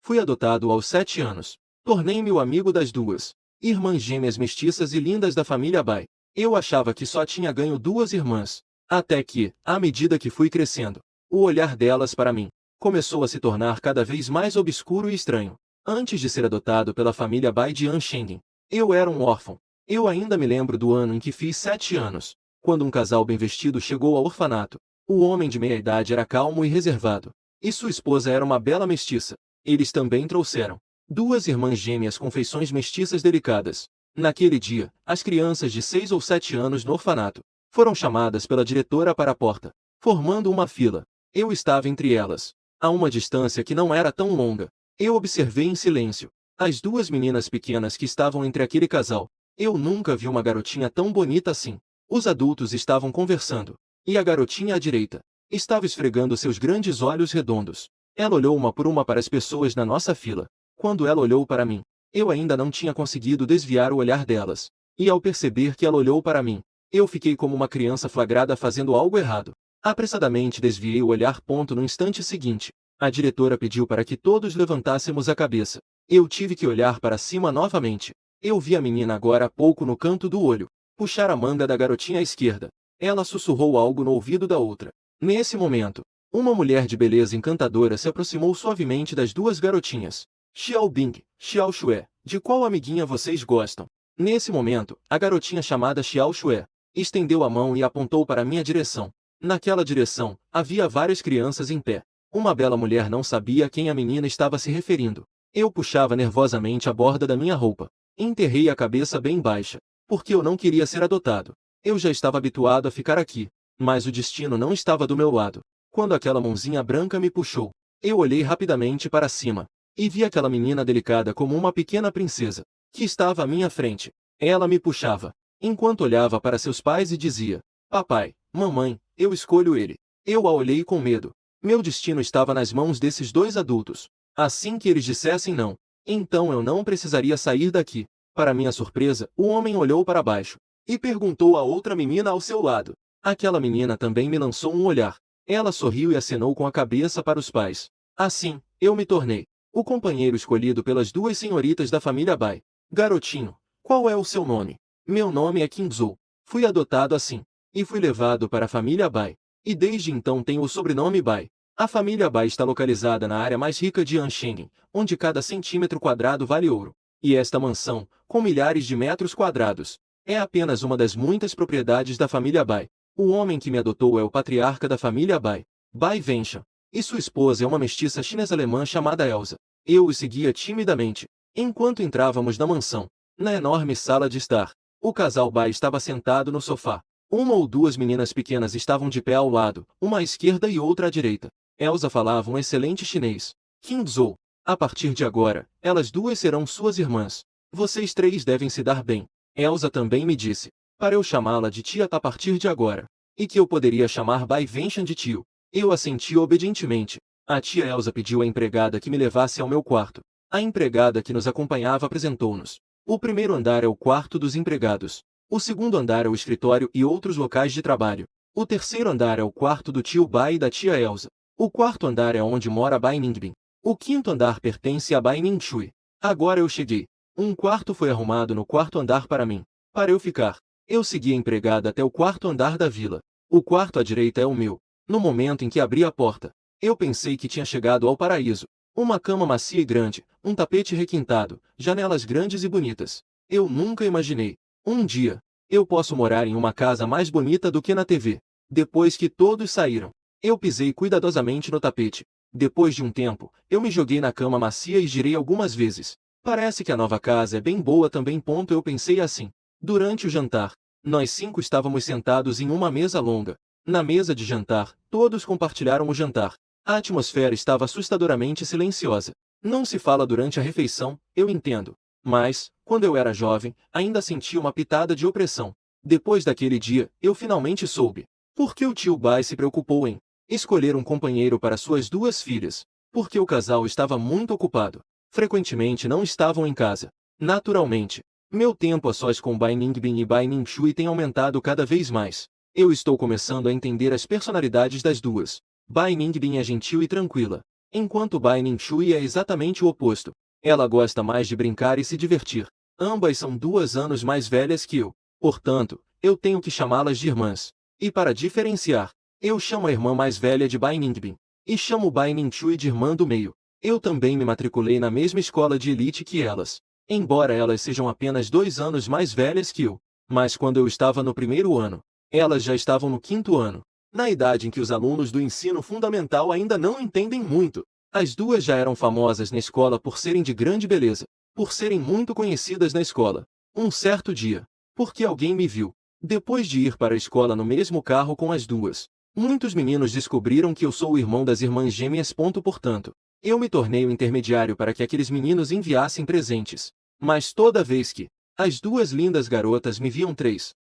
Fui adotado aos 7 anos. Tornei-me o amigo das duas irmãs gêmeas mestiças e lindas da família Bai. Eu achava que só tinha ganho duas irmãs. Até que, à medida que fui crescendo, o olhar delas para mim começou a se tornar cada vez mais obscuro e estranho. Antes de ser adotado pela família Bai de Anshengin, eu era um órfão. Eu ainda me lembro do ano em que fiz 7 anos, quando um casal bem vestido chegou ao orfanato. O homem de meia-idade era calmo e reservado, e sua esposa era uma bela mestiça. Eles também trouxeram duas irmãs gêmeas com feições mestiças delicadas. Naquele dia, as crianças de 6 ou 7 anos no orfanato foram chamadas pela diretora para a porta, formando uma fila. Eu estava entre elas, a uma distância que não era tão longa. Eu observei em silêncio as duas meninas pequenas que estavam entre aquele casal. Eu nunca vi uma garotinha tão bonita assim. Os adultos estavam conversando, e a garotinha à direita estava esfregando seus grandes olhos redondos. Ela olhou uma por uma para as pessoas na nossa fila. Quando ela olhou para mim, eu ainda não tinha conseguido desviar o olhar delas. E ao perceber que ela olhou para mim, eu fiquei como uma criança flagrada fazendo algo errado. Apressadamente desviei o olhar. No instante seguinte, a diretora pediu para que todos levantássemos a cabeça. Eu tive que olhar para cima novamente. Eu vi a menina agora há pouco no canto do olho puxar a manga da garotinha à esquerda. Ela sussurrou algo no ouvido da outra. Nesse momento, uma mulher de beleza encantadora se aproximou suavemente das duas garotinhas. Xiao Bing, Xiao Xue, de qual amiguinha vocês gostam? Nesse momento, a garotinha chamada Xiao Xue estendeu a mão e apontou para minha direção. Naquela direção, havia várias crianças em pé. Uma bela mulher não sabia a quem a menina estava se referindo. Eu puxava nervosamente a borda da minha roupa. Enterrei a cabeça bem baixa, porque eu não queria ser adotado. Eu já estava habituado a ficar aqui, mas o destino não estava do meu lado. Quando aquela mãozinha branca me puxou, eu olhei rapidamente para cima, e vi aquela menina delicada como uma pequena princesa, que estava à minha frente. Ela me puxava, enquanto olhava para seus pais e dizia: papai, mamãe, eu escolho ele. Eu a olhei com medo. Meu destino estava nas mãos desses dois adultos. Assim que eles dissessem não, então eu não precisaria sair daqui. Para minha surpresa, o homem olhou para baixo e perguntou a outra menina ao seu lado. Aquela menina também me lançou um olhar. Ela sorriu e acenou com a cabeça para os pais. Assim, eu me tornei o companheiro escolhido pelas duas senhoritas da família Bai. Garotinho, qual é o seu nome? Meu nome é Kim Zhou. Fui adotado assim, e fui levado para a família Bai. E desde então tenho o sobrenome Bai. A família Bai está localizada na área mais rica de Anshengin, onde cada centímetro quadrado vale ouro. E esta mansão, com milhares de metros quadrados, é apenas uma das muitas propriedades da família Bai. O homem que me adotou é o patriarca da família Bai, Bai Wenshan, e sua esposa é uma mestiça chinesa-alemã chamada Elsa. Eu o seguia timidamente, enquanto entrávamos na mansão. Na enorme sala de estar, o casal Bai estava sentado no sofá. Uma ou duas meninas pequenas estavam de pé ao lado, uma à esquerda e outra à direita. Elsa falava um excelente chinês. Kim Zhou, a partir de agora, elas duas serão suas irmãs. Vocês três devem se dar bem. Elsa também me disse, para eu chamá-la de tia a partir de agora, e que eu poderia chamar Bai Wenshan de tio. Eu assenti obedientemente. A tia Elsa pediu à empregada que me levasse ao meu quarto. A empregada que nos acompanhava apresentou-nos. O primeiro andar é o quarto dos empregados. O segundo andar é o escritório e outros locais de trabalho. O terceiro andar é o quarto do tio Bai e da tia Elsa. O quarto andar é onde mora Bai Ningbin. O quinto andar pertence a Bai Ningxue. Agora eu cheguei. Um quarto foi arrumado no quarto andar para mim, para eu ficar. Eu segui a empregada até o quarto andar da vila. O quarto à direita é o meu. No momento em que abri a porta, eu pensei que tinha chegado ao paraíso. Uma cama macia e grande, um tapete requintado, janelas grandes e bonitas. Eu nunca imaginei. Um dia, eu posso morar em uma casa mais bonita do que na TV. Depois que todos saíram, eu pisei cuidadosamente no tapete. Depois de um tempo, eu me joguei na cama macia e girei algumas vezes. Parece que a nova casa é bem boa também. Eu pensei assim. Durante o jantar, nós 5 estávamos sentados em uma mesa longa. Na mesa de jantar, todos compartilharam o jantar. A atmosfera estava assustadoramente silenciosa. Não se fala durante a refeição, eu entendo. Mas, quando eu era jovem, ainda sentia uma pitada de opressão. Depois daquele dia, eu finalmente soube por que o tio Bai se preocupou em escolher um companheiro para suas duas filhas. Porque o casal estava muito ocupado. Frequentemente não estavam em casa. Naturalmente, meu tempo a sós com Bai Ningbin e Bai Ningxue tem aumentado cada vez mais. Eu estou começando a entender as personalidades das duas. Bai Ningbin é gentil e tranquila. enquanto Bai Ninchui é exatamente o oposto. Ela gosta mais de brincar e se divertir. Ambas são 2 anos mais velhas que eu. Portanto, eu tenho que chamá-las de irmãs. E para diferenciar, eu chamo a irmã mais velha de Bai Ningbin. E chamo Bai Ninchui de irmã do meio. Eu também me matriculei na mesma escola de elite que elas. Embora elas sejam apenas 2 anos mais velhas que eu. Mas quando eu estava no primeiro ano, elas já estavam no quinto ano. Na idade em que os alunos do ensino fundamental ainda não entendem muito. As duas já eram famosas na escola por serem de grande beleza, por serem muito conhecidas na escola. Um certo dia, porque alguém me viu, depois de ir para a escola no mesmo carro com as duas, muitos meninos descobriram que eu sou o irmão das irmãs gêmeas. Portanto, eu me tornei o intermediário para que aqueles meninos enviassem presentes. Mas toda vez que as duas lindas garotas me viam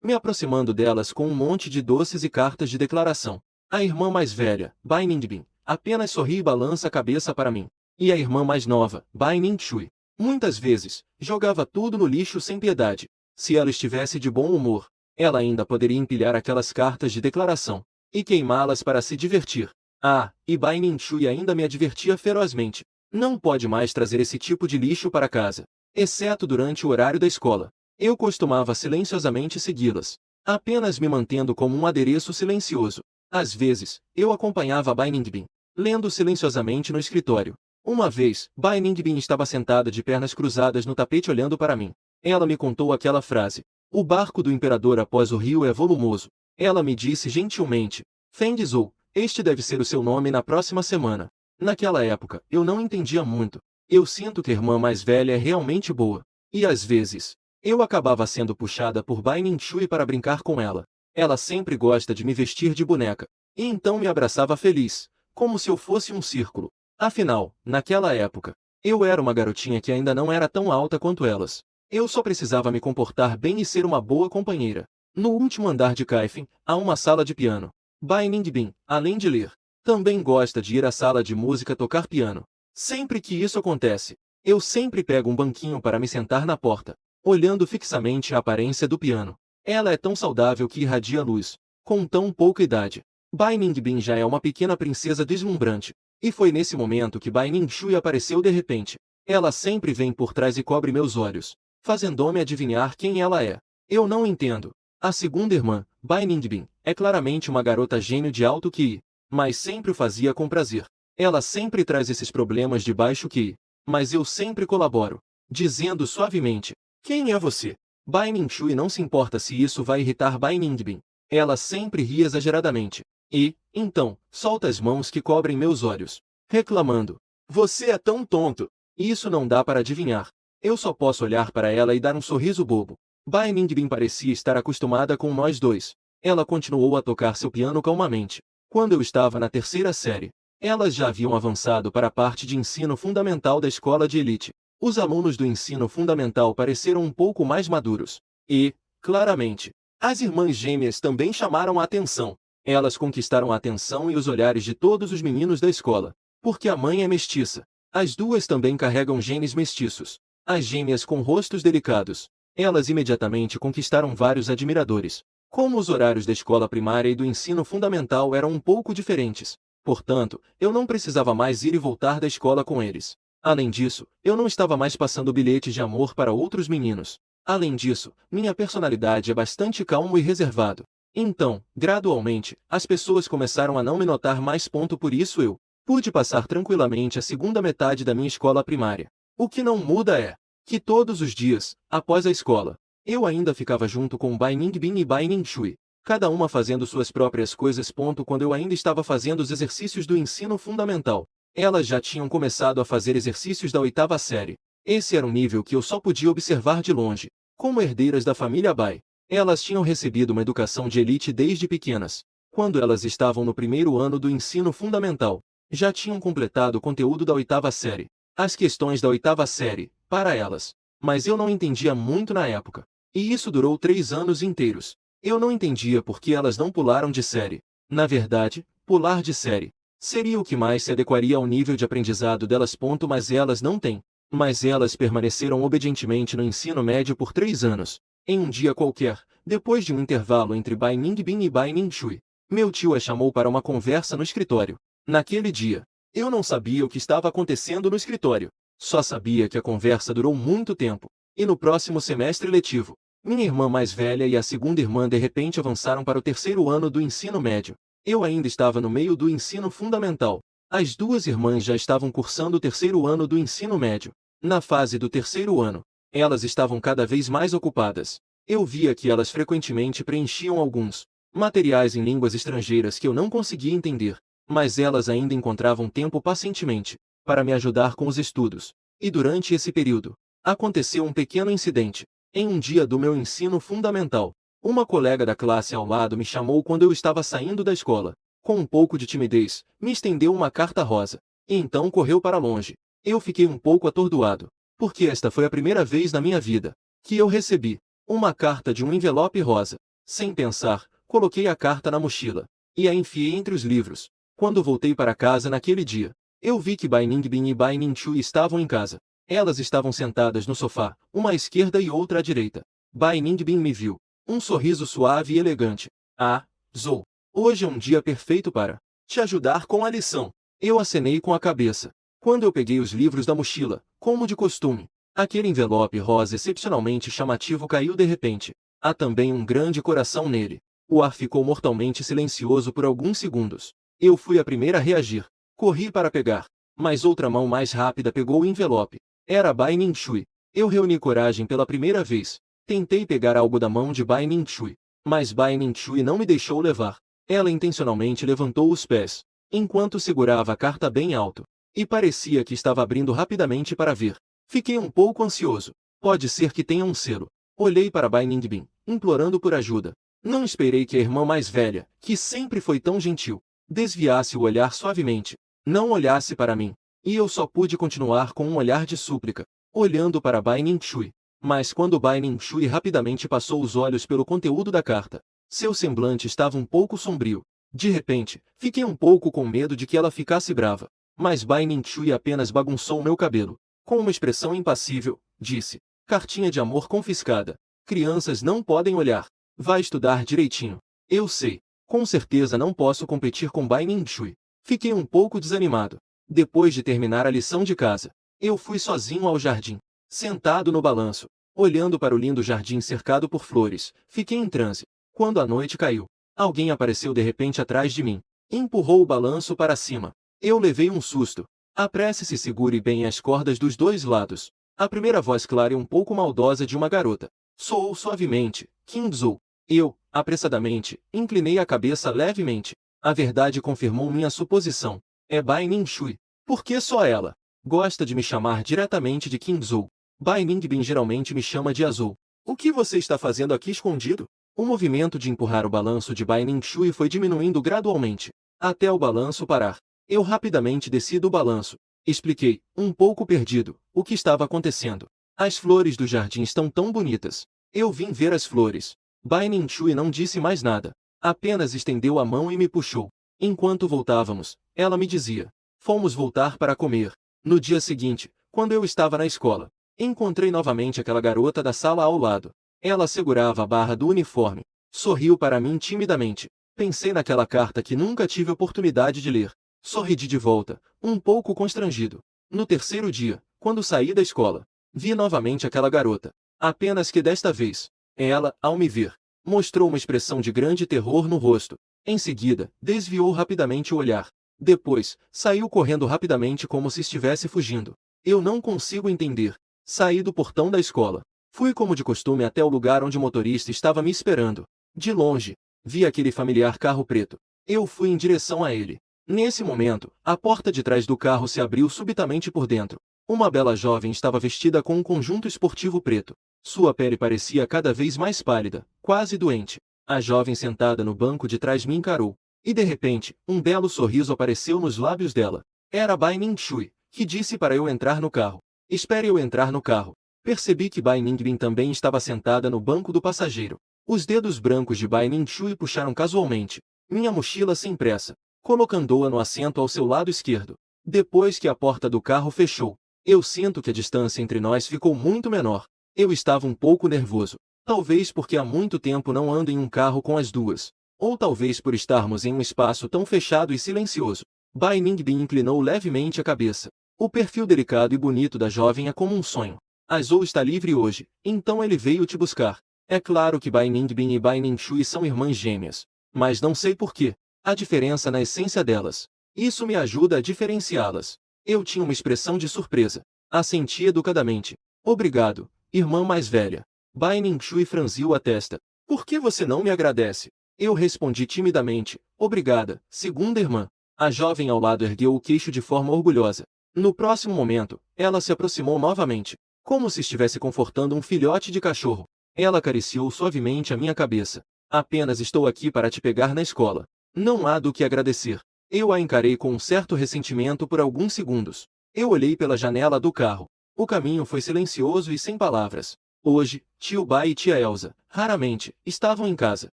me aproximando delas com um monte de doces e cartas de declaração. A irmã mais velha, Bai Ningbin, apenas sorri e balança a cabeça para mim. E a irmã mais nova, Bai Ninchui, muitas vezes, jogava tudo no lixo sem piedade. Se ela estivesse de bom humor, ela ainda poderia empilhar aquelas cartas de declaração e queimá-las para se divertir. Ah, e Bai Ninchui ainda me advertia ferozmente. Não pode mais trazer esse tipo de lixo para casa, exceto durante o horário da escola. Eu costumava silenciosamente segui-las, apenas me mantendo como um adereço silencioso. Às vezes, eu acompanhava Bai Ningbin, lendo silenciosamente no escritório. Uma vez, Bai Ningbin estava sentada de pernas cruzadas no tapete olhando para mim. Ela me contou aquela frase: "O barco do imperador após o rio é volumoso." Ela me disse gentilmente: "Fendizou, este deve ser o seu nome na próxima semana." Naquela época, eu não entendia muito. Eu sinto que a irmã mais velha é realmente boa. E às vezes, eu acabava sendo puxada por Bai Ninchui para brincar com ela. Ela sempre gosta de me vestir de boneca. E então me abraçava feliz, como se eu fosse um círculo. Afinal, naquela época, eu era uma garotinha que ainda não era tão alta quanto elas. Eu só precisava me comportar bem e ser uma boa companheira. No último andar de Kaifeng, há uma sala de piano. Bai Ningbin, além de ler, também gosta de ir à sala de música tocar piano. Sempre que isso acontece, eu sempre pego um banquinho para me sentar na porta, olhando fixamente a aparência do piano. Ela é tão saudável que irradia luz, com tão pouca idade. Bai Ningbin já é uma pequena princesa deslumbrante. E foi nesse momento que Bai Ninchui apareceu de repente. Ela sempre vem por trás e cobre meus olhos, fazendo-me adivinhar quem ela é. Eu não entendo. A segunda irmã, Bai Ningbin, é claramente uma garota gênio de alto QI, mas sempre o fazia com prazer. Ela sempre traz esses problemas de baixo QI, mas eu sempre colaboro, dizendo suavemente: "Quem é você?" Bai Ninchui não se importa se isso vai irritar Bai Ningbin. Ela sempre ri exageradamente. E, então, solta as mãos que cobrem meus olhos, reclamando: "Você é tão tonto." Isso não dá para adivinhar. Eu só posso olhar para ela e dar um sorriso bobo. Bai Ningbin parecia estar acostumada com nós dois. Ela continuou a tocar seu piano calmamente. Quando eu estava na terceira série, elas já haviam avançado para a parte de ensino fundamental da escola de elite. Os alunos do ensino fundamental pareceram um pouco mais maduros. E, claramente, as irmãs gêmeas também chamaram a atenção. Elas conquistaram a atenção e os olhares de todos os meninos da escola. Porque a mãe é mestiça. As duas também carregam genes mestiços. As gêmeas com rostos delicados. Elas imediatamente conquistaram vários admiradores. Como os horários da escola primária e do ensino fundamental eram um pouco diferentes, portanto, eu não precisava mais ir e voltar da escola com eles. Além disso, eu não estava mais passando bilhetes de amor para outros meninos. Além disso, minha personalidade é bastante calmo e reservado. Então, gradualmente, as pessoas começaram a não me notar mais. Por isso eu pude passar tranquilamente a segunda metade da minha escola primária. O que não muda é que todos os dias, após a escola, eu ainda ficava junto com Bai Ningbin e Bai Ninchui, cada uma fazendo suas próprias coisas. Quando eu ainda estava fazendo os exercícios do ensino fundamental, elas já tinham começado a fazer exercícios da oitava série. Esse era um nível que eu só podia observar de longe. Como herdeiras da família Bai, elas tinham recebido uma educação de elite desde pequenas. Quando elas estavam no primeiro ano do ensino fundamental, já tinham completado o conteúdo da oitava série. As questões da oitava série, para elas. Mas eu não entendia muito na época. E isso durou 3 anos inteiros. Eu não entendia por que elas não pularam de série. Na verdade, pular de série seria o que mais se adequaria ao nível de aprendizado delas. Mas elas não têm. Mas elas permaneceram obedientemente no ensino médio por 3 anos. Em um dia qualquer, depois de um intervalo entre Bai Ningbin e Bai Ninchui, meu tio a chamou para uma conversa no escritório. Naquele dia, Eu não sabia o que estava acontecendo no escritório. Só sabia que a conversa durou muito tempo. E no próximo semestre letivo, minha irmã mais velha e a segunda irmã de repente avançaram para o terceiro ano do ensino médio. Eu ainda estava no meio do ensino fundamental. As duas irmãs já estavam cursando o terceiro ano do ensino médio. Na fase do terceiro ano, elas estavam cada vez mais ocupadas. Eu via que elas frequentemente preenchiam alguns materiais em línguas estrangeiras que eu não conseguia entender, mas elas ainda encontravam tempo pacientemente para me ajudar com os estudos. E durante esse período, aconteceu um pequeno incidente. Em um dia do meu ensino fundamental, uma colega da classe ao lado me chamou quando eu estava saindo da escola. Com um pouco de timidez, me estendeu uma carta rosa, e então correu para longe. Eu fiquei um pouco atordoado, porque esta foi a primeira vez na minha vida que eu recebi uma carta de um envelope rosa. Sem pensar, coloquei a carta na mochila e a enfiei entre os livros. Quando voltei para casa naquele dia, eu vi que Bai Ningbin e Bai Ningxue estavam em casa. Elas estavam sentadas no sofá, uma à esquerda e outra à direita. Bai Ningbin me viu. Um sorriso suave e elegante. Ah, Zou, hoje é um dia perfeito para te ajudar com a lição. Eu acenei com a cabeça. Quando eu peguei os livros da mochila, como de costume, aquele envelope rosa excepcionalmente chamativo caiu de repente. Há também um grande coração nele. O ar ficou mortalmente silencioso por alguns segundos. Eu fui a primeira a reagir. Corri para pegar, mas outra mão mais rápida pegou o envelope. Era Bai Ningxue. Eu reuni coragem pela primeira vez. Tentei pegar algo da mão de Bai Ningxue, mas Bai Ningxue não me deixou levar. Ela intencionalmente levantou os pés, enquanto segurava a carta bem alto, e parecia que estava abrindo rapidamente para ver. Fiquei um pouco ansioso. Pode ser que tenha um selo. Olhei para Bai Ningbin, implorando por ajuda. Não esperei que a irmã mais velha, que sempre foi tão gentil, desviasse o olhar suavemente. Não olhasse para mim. E eu só pude continuar com um olhar de súplica, olhando para Bai Ningxue. Mas quando Bai Ningxue rapidamente passou os olhos pelo conteúdo da carta, seu semblante estava um pouco sombrio. De repente, fiquei um pouco com medo de que ela ficasse brava. Mas Bai Ningxue apenas bagunçou meu cabelo. Com uma expressão impassível, disse: cartinha de amor confiscada. Crianças não podem olhar. Vai estudar direitinho. Eu sei. Com certeza não posso competir com Bai Ningxue. Fiquei um pouco desanimado. Depois de terminar a lição de casa, eu fui sozinho ao jardim. Sentado no balanço, olhando para o lindo jardim cercado por flores, fiquei em transe. Quando a noite caiu, alguém apareceu de repente atrás de mim. Empurrou o balanço para cima. Eu levei um susto. Apresse-se e segure bem as cordas dos dois lados. A primeira voz clara e um pouco maldosa de uma garota soou suavemente: Qingzhou. Eu, apressadamente, inclinei a cabeça levemente. A verdade confirmou minha suposição. É Bai Ningxue. Por que só ela gosta de me chamar diretamente de Qingzhou? Bai Ningbin geralmente me chama de Azul. O que você está fazendo aqui escondido? O movimento de empurrar o balanço de Bai Ningxue foi diminuindo gradualmente, até o balanço parar. Eu rapidamente desci do balanço. Expliquei, um pouco perdido, o que estava acontecendo. As flores do jardim estão tão bonitas. Eu vim ver as flores. Bai Ningxue não disse mais nada. Apenas estendeu a mão e me puxou. Enquanto voltávamos, ela me dizia: fomos voltar para comer. No dia seguinte, quando eu estava na escola, encontrei novamente aquela garota da sala ao lado. Ela segurava a barra do uniforme. Sorriu para mim timidamente. Pensei naquela carta que nunca tive oportunidade de ler. Sorri de volta, um pouco constrangido. No terceiro dia, quando saí da escola, vi novamente aquela garota. Apenas que desta vez, ela, ao me ver, mostrou uma expressão de grande terror no rosto. Em seguida, desviou rapidamente o olhar. Depois, saiu correndo rapidamente como se estivesse fugindo. Eu não consigo entender. Saí do portão da escola. Fui como de costume até o lugar onde o motorista estava me esperando. De longe, vi aquele familiar carro preto. Eu fui em direção a ele. Nesse momento, a porta de trás do carro se abriu subitamente por dentro. Uma bela jovem estava vestida com um conjunto esportivo preto. Sua pele parecia cada vez mais pálida, quase doente. A jovem sentada no banco de trás me encarou. E de repente, um belo sorriso apareceu nos lábios dela. Era Bai Ningxue, que disse para eu entrar no carro. Espere eu entrar no carro. Percebi que Bai Ningbin também estava sentada no banco do passageiro. Os dedos brancos de Bai Ningxue puxaram casualmente minha mochila sem pressa, colocando-a no assento ao seu lado esquerdo. Depois que a porta do carro fechou, eu sinto que a distância entre nós ficou muito menor. Eu estava um pouco nervoso. Talvez porque há muito tempo não ando em um carro com as duas. Ou talvez por estarmos em um espaço tão fechado e silencioso. Bai Ningbin inclinou levemente a cabeça. O perfil delicado e bonito da jovem é como um sonho. A Zou está livre hoje, então ele veio te buscar. É claro que Bai Ningbin e Bai Ningshui são irmãs gêmeas. Mas não sei porquê. A diferença na essência delas. Isso me ajuda a diferenciá-las. Eu tinha uma expressão de surpresa. Assenti educadamente. Obrigado, irmã mais velha. Bai Ningshui franziu a testa. Por que você não me agradece? Eu respondi timidamente. Obrigada, segunda irmã. A jovem ao lado ergueu o queixo de forma orgulhosa. No próximo momento, ela se aproximou novamente, como se estivesse confortando um filhote de cachorro. Ela acariciou suavemente a minha cabeça. Apenas estou aqui para te pegar na escola. Não há do que agradecer. Eu a encarei com um certo ressentimento por alguns segundos. Eu olhei pela janela do carro. O caminho foi silencioso e sem palavras. Hoje, tio Bai e tia Elsa, raramente, estavam em casa.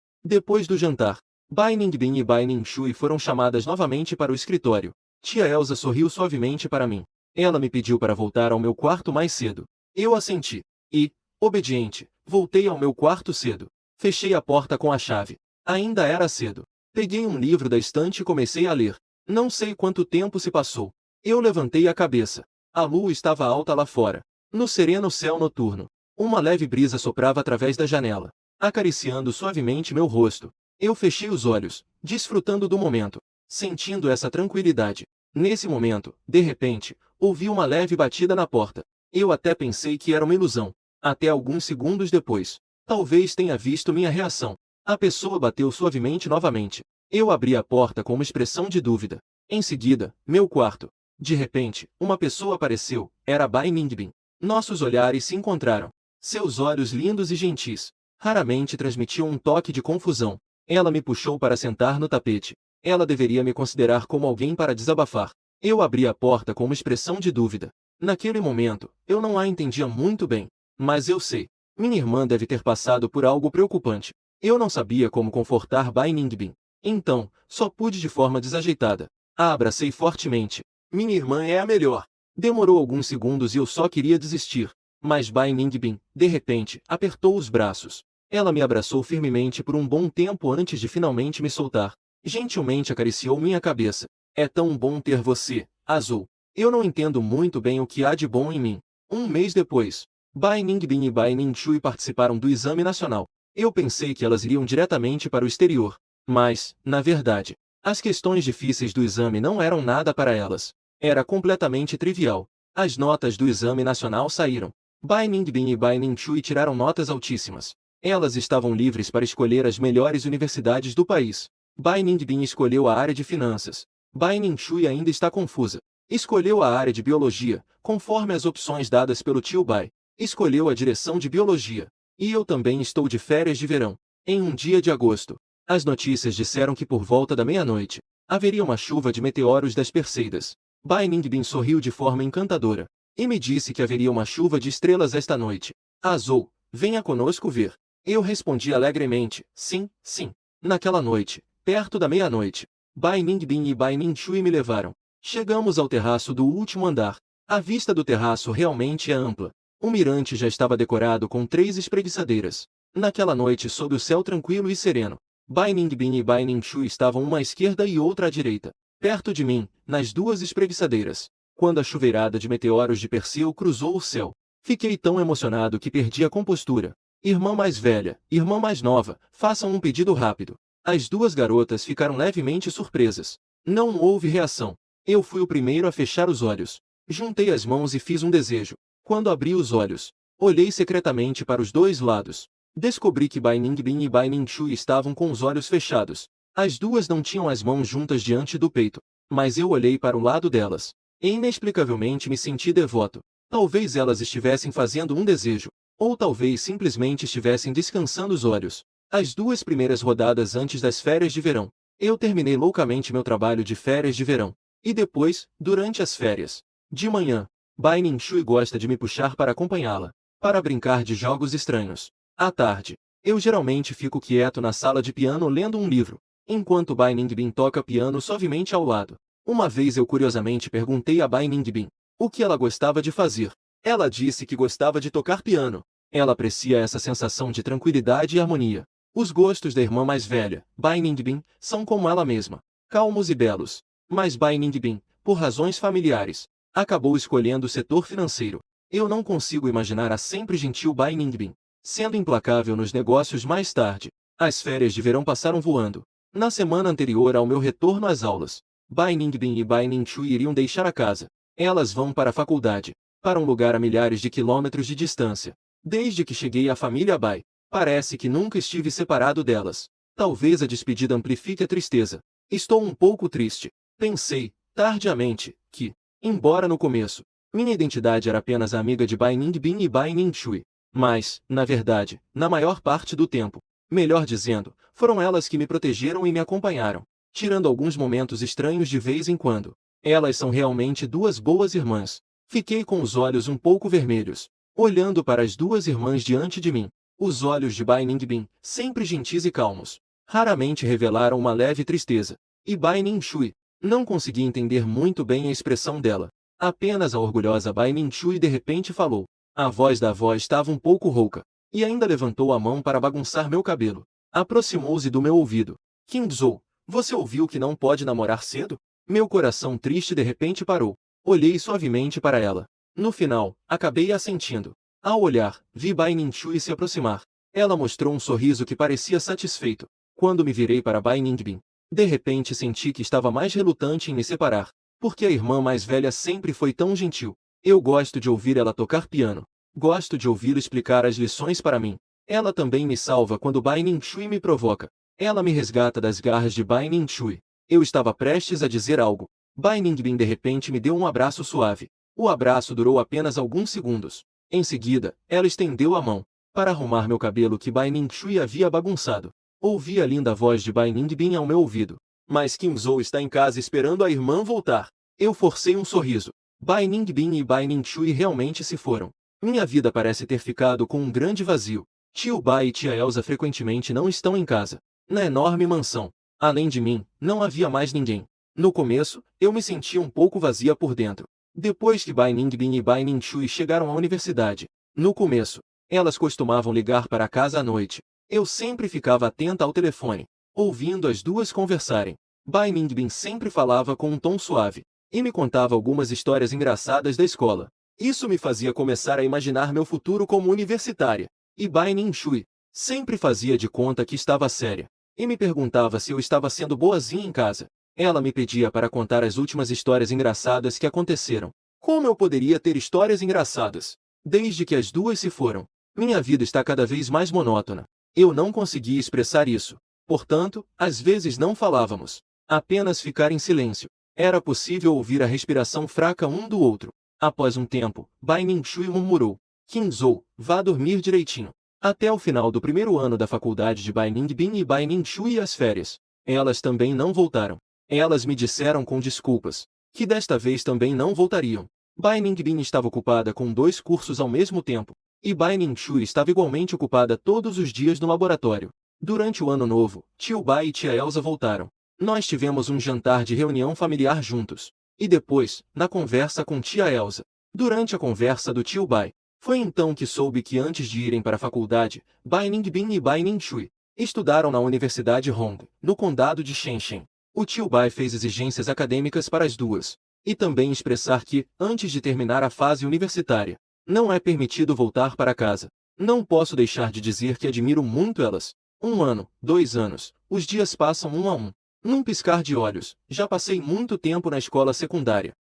Depois do jantar, Bai Ningbin e Bai Ningshui foram chamadas novamente para o escritório. Tia Elsa sorriu suavemente para mim. Ela me pediu para voltar ao meu quarto mais cedo. Eu assenti. E, obediente, voltei ao meu quarto cedo. Fechei a porta com a chave. Ainda era cedo. Peguei um livro da estante e comecei a ler. Não sei quanto tempo se passou. Eu levantei a cabeça. A lua estava alta lá fora, no sereno céu noturno. Uma leve brisa soprava através da janela, acariciando suavemente meu rosto. Eu fechei os olhos, desfrutando do momento, sentindo essa tranquilidade. Nesse momento, de repente, ouvi uma leve batida na porta. Eu até pensei que era uma ilusão. Até alguns segundos depois, talvez tenha visto minha reação. A pessoa bateu suavemente novamente. Eu abri a porta com uma expressão de dúvida. Em seguida, meu quarto. De repente, uma pessoa apareceu. Era Bai Ningbin. Nossos olhares se encontraram. Seus olhos lindos e gentis raramente transmitiam um toque de confusão. Ela me puxou para sentar no tapete. Ela deveria me considerar como alguém para desabafar. Eu abri a porta com uma expressão de dúvida. Naquele momento, eu não a entendia muito bem. Mas eu sei. Minha irmã deve ter passado por algo preocupante. Eu não sabia como confortar Bai Ningbin. Então, só pude de forma desajeitada. A abracei fortemente. Minha irmã é a melhor. Demorou alguns segundos e eu só queria desistir. Mas Bai Ningbin, de repente, apertou os braços. Ela me abraçou firmemente por um bom tempo antes de finalmente me soltar. Gentilmente acariciou minha cabeça. É tão bom ter você, Azul. Eu não entendo muito bem o que há de bom em mim. Um mês depois, Bai Ningbin e Bai Ningshui participaram do exame nacional. Eu pensei que elas iriam diretamente para o exterior. Mas, na verdade, as questões difíceis do exame não eram nada para elas. Era completamente trivial. As notas do exame nacional saíram. Bai Ningbin e Bai Ningshui tiraram notas altíssimas. Elas estavam livres para escolher as melhores universidades do país. Bai Ningbin escolheu a área de finanças. Bai Ningshui ainda está confusa. Escolheu a área de biologia, conforme as opções dadas pelo tio Bai. Escolheu a direção de biologia. E eu também estou de férias de verão. Em um dia de agosto, as notícias disseram que por volta da meia-noite, haveria uma chuva de meteoros das Perseidas. Bai Ningbin sorriu de forma encantadora, e me disse que haveria uma chuva de estrelas esta noite. Azul, venha conosco ver. Eu respondi alegremente, sim, sim. Naquela noite, perto da meia-noite, Bai Ningbin e Bai Ningshui me levaram. Chegamos ao terraço do último andar. A vista do terraço realmente é ampla. O mirante já estava decorado com 3 espreguiçadeiras. Naquela noite sob o céu tranquilo e sereno, Bai Ningbin e Bai Ningshui estavam uma à esquerda e outra à direita, perto de mim, nas 2 espreguiçadeiras. Quando a chuveirada de meteoros de Perseu cruzou o céu, fiquei tão emocionado que perdi a compostura. Irmã mais velha, irmã mais nova, façam um pedido rápido. As 2 garotas ficaram levemente surpresas. Não houve reação. Eu fui o primeiro a fechar os olhos. Juntei as mãos e fiz um desejo. Quando abri os olhos, olhei secretamente para os 2 lados. Descobri que Bai Ningbin e Bai Ningshui estavam com os olhos fechados. As 2 não tinham as mãos juntas diante do peito, mas eu olhei para o lado delas. E inexplicavelmente me senti devoto. Talvez elas estivessem fazendo um desejo, ou talvez simplesmente estivessem descansando os olhos. As 2 primeiras rodadas antes das férias de verão, eu terminei loucamente meu trabalho de férias de verão. E depois, durante as férias, de manhã, Bai Ningshui gosta de me puxar para acompanhá-la, para brincar de jogos estranhos. À tarde, eu geralmente fico quieto na sala de piano lendo um livro, enquanto Bai Ningbin toca piano suavemente ao lado. Uma vez eu curiosamente perguntei a Bai Ningbin o que ela gostava de fazer. Ela disse que gostava de tocar piano. Ela aprecia essa sensação de tranquilidade e harmonia. Os gostos da irmã mais velha, Bai Ningbin, são como ela mesma, calmos e belos. Mas Bai Ningbin, por razões familiares, acabou escolhendo o setor financeiro. Eu não consigo imaginar a sempre gentil Bai Ningbin sendo implacável nos negócios mais tarde. As férias de verão passaram voando. Na semana anterior ao meu retorno às aulas, Bai Ningbin e Bai Ningxue iriam deixar a casa. Elas vão para a faculdade, para um lugar a milhares de quilômetros de distância. Desde que cheguei à família Bai, parece que nunca estive separado delas. Talvez a despedida amplifique a tristeza. Estou um pouco triste. Pensei, tardiamente, que, embora no começo, minha identidade era apenas a amiga de Bai Ningbin e Bai Ningxue, mas, na verdade, na maior parte do tempo, melhor dizendo, foram elas que me protegeram e me acompanharam, tirando alguns momentos estranhos de vez em quando. Elas são realmente duas boas irmãs. Fiquei com os olhos um pouco vermelhos, olhando para as duas irmãs diante de mim. Os olhos de Bai Ningbin, sempre gentis e calmos, raramente revelaram uma leve tristeza. E Bai Ningxue, não consegui entender muito bem a expressão dela. Apenas a orgulhosa Bai Ningxue de repente falou. A voz da avó estava um pouco rouca, e ainda levantou a mão para bagunçar meu cabelo. Aproximou-se do meu ouvido. Qingzhou, você ouviu que não pode namorar cedo? Meu coração triste de repente parou. Olhei suavemente para ela. No final, acabei assentindo. Ao olhar, vi Bai Ningxue se aproximar. Ela mostrou um sorriso que parecia satisfeito. Quando me virei para Bai Ningbin, de repente senti que estava mais relutante em me separar, porque a irmã mais velha sempre foi tão gentil. Eu gosto de ouvir ela tocar piano. Gosto de ouvi-la explicar as lições para mim. Ela também me salva quando Bai Ningxue me provoca. Ela me resgata das garras de Bai Ningxue. Eu estava prestes a dizer algo. Bai Ningbin de repente me deu um abraço suave. O abraço durou apenas alguns segundos. Em seguida, ela estendeu a mão para arrumar meu cabelo que Bai Ningxue havia bagunçado. Ouvi a linda voz de Bai Ningbin ao meu ouvido. Mas Qingzhou está em casa esperando a irmã voltar. Eu forcei um sorriso. Bai Ningbin e Bai Ningxue realmente se foram. Minha vida parece ter ficado com um grande vazio. Tio Bai e tia Elsa frequentemente não estão em casa. Na enorme mansão, além de mim, não havia mais ninguém. No começo, eu me sentia um pouco vazia por dentro. Depois que Bai Ningbin e Bai Ningxue chegaram à universidade, no começo, elas costumavam ligar para casa à noite. Eu sempre ficava atenta ao telefone, ouvindo as duas conversarem. Bai Ningbin sempre falava com um tom suave e me contava algumas histórias engraçadas da escola. Isso me fazia começar a imaginar meu futuro como universitária. E Bai Ningxue sempre fazia de conta que estava séria e me perguntava se eu estava sendo boazinha em casa. Ela me pedia para contar as últimas histórias engraçadas que aconteceram. Como eu poderia ter histórias engraçadas? Desde que as duas se foram, minha vida está cada vez mais monótona. Eu não conseguia expressar isso. Portanto, às vezes não falávamos. Apenas ficar em silêncio. Era possível ouvir a respiração fraca um do outro. Após um tempo, Bai Ningxue murmurou. Qingzhou, vá dormir direitinho. Até o final do primeiro ano da faculdade de Bai Ningbin e Bai Ningxue e as férias. Elas também não voltaram. Elas me disseram com desculpas que desta vez também não voltariam. Bai Ningbin estava ocupada com 2 cursos ao mesmo tempo, e Bai Ningxue estava igualmente ocupada todos os dias no laboratório. Durante o ano novo, tio Bai e tia Elsa voltaram. Nós tivemos um jantar de reunião familiar juntos. E depois, na conversa com tia Elsa. Durante a conversa do tio Bai, foi então que soube que antes de irem para a faculdade, Bai Ningbin e Bai Ningxue estudaram na Universidade Hong, no condado de Shenzhen. O tio Bai fez exigências acadêmicas para as duas, e também expressar que, antes de terminar a fase universitária, não é permitido voltar para casa. Não posso deixar de dizer que admiro muito elas. 1 ano, 2 anos, os dias passam um a um. Num piscar de olhos, já passei muito tempo na escola secundária.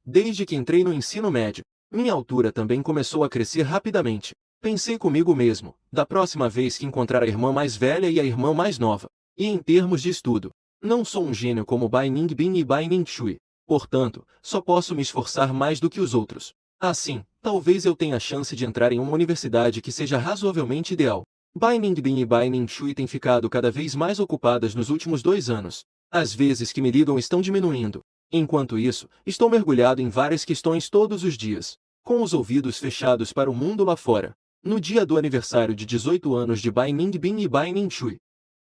Desde que entrei no ensino médio, minha altura também começou a crescer rapidamente. Pensei comigo mesmo, da próxima vez que encontrar a irmã mais velha e a irmã mais nova. E em termos de estudo, não sou um gênio como Bai Ningbin e Bai Ningxue. Portanto, só posso me esforçar mais do que os outros. Assim, talvez eu tenha a chance de entrar em uma universidade que seja razoavelmente ideal. Bai Ningbin e Bai Ningxue têm ficado cada vez mais ocupadas nos últimos 2 anos. As vezes que me ligam estão diminuindo. Enquanto isso, estou mergulhado em várias questões todos os dias, com os ouvidos fechados para o mundo lá fora. No dia do aniversário de 18 anos de Bai Ningbin e Bai Ningxue,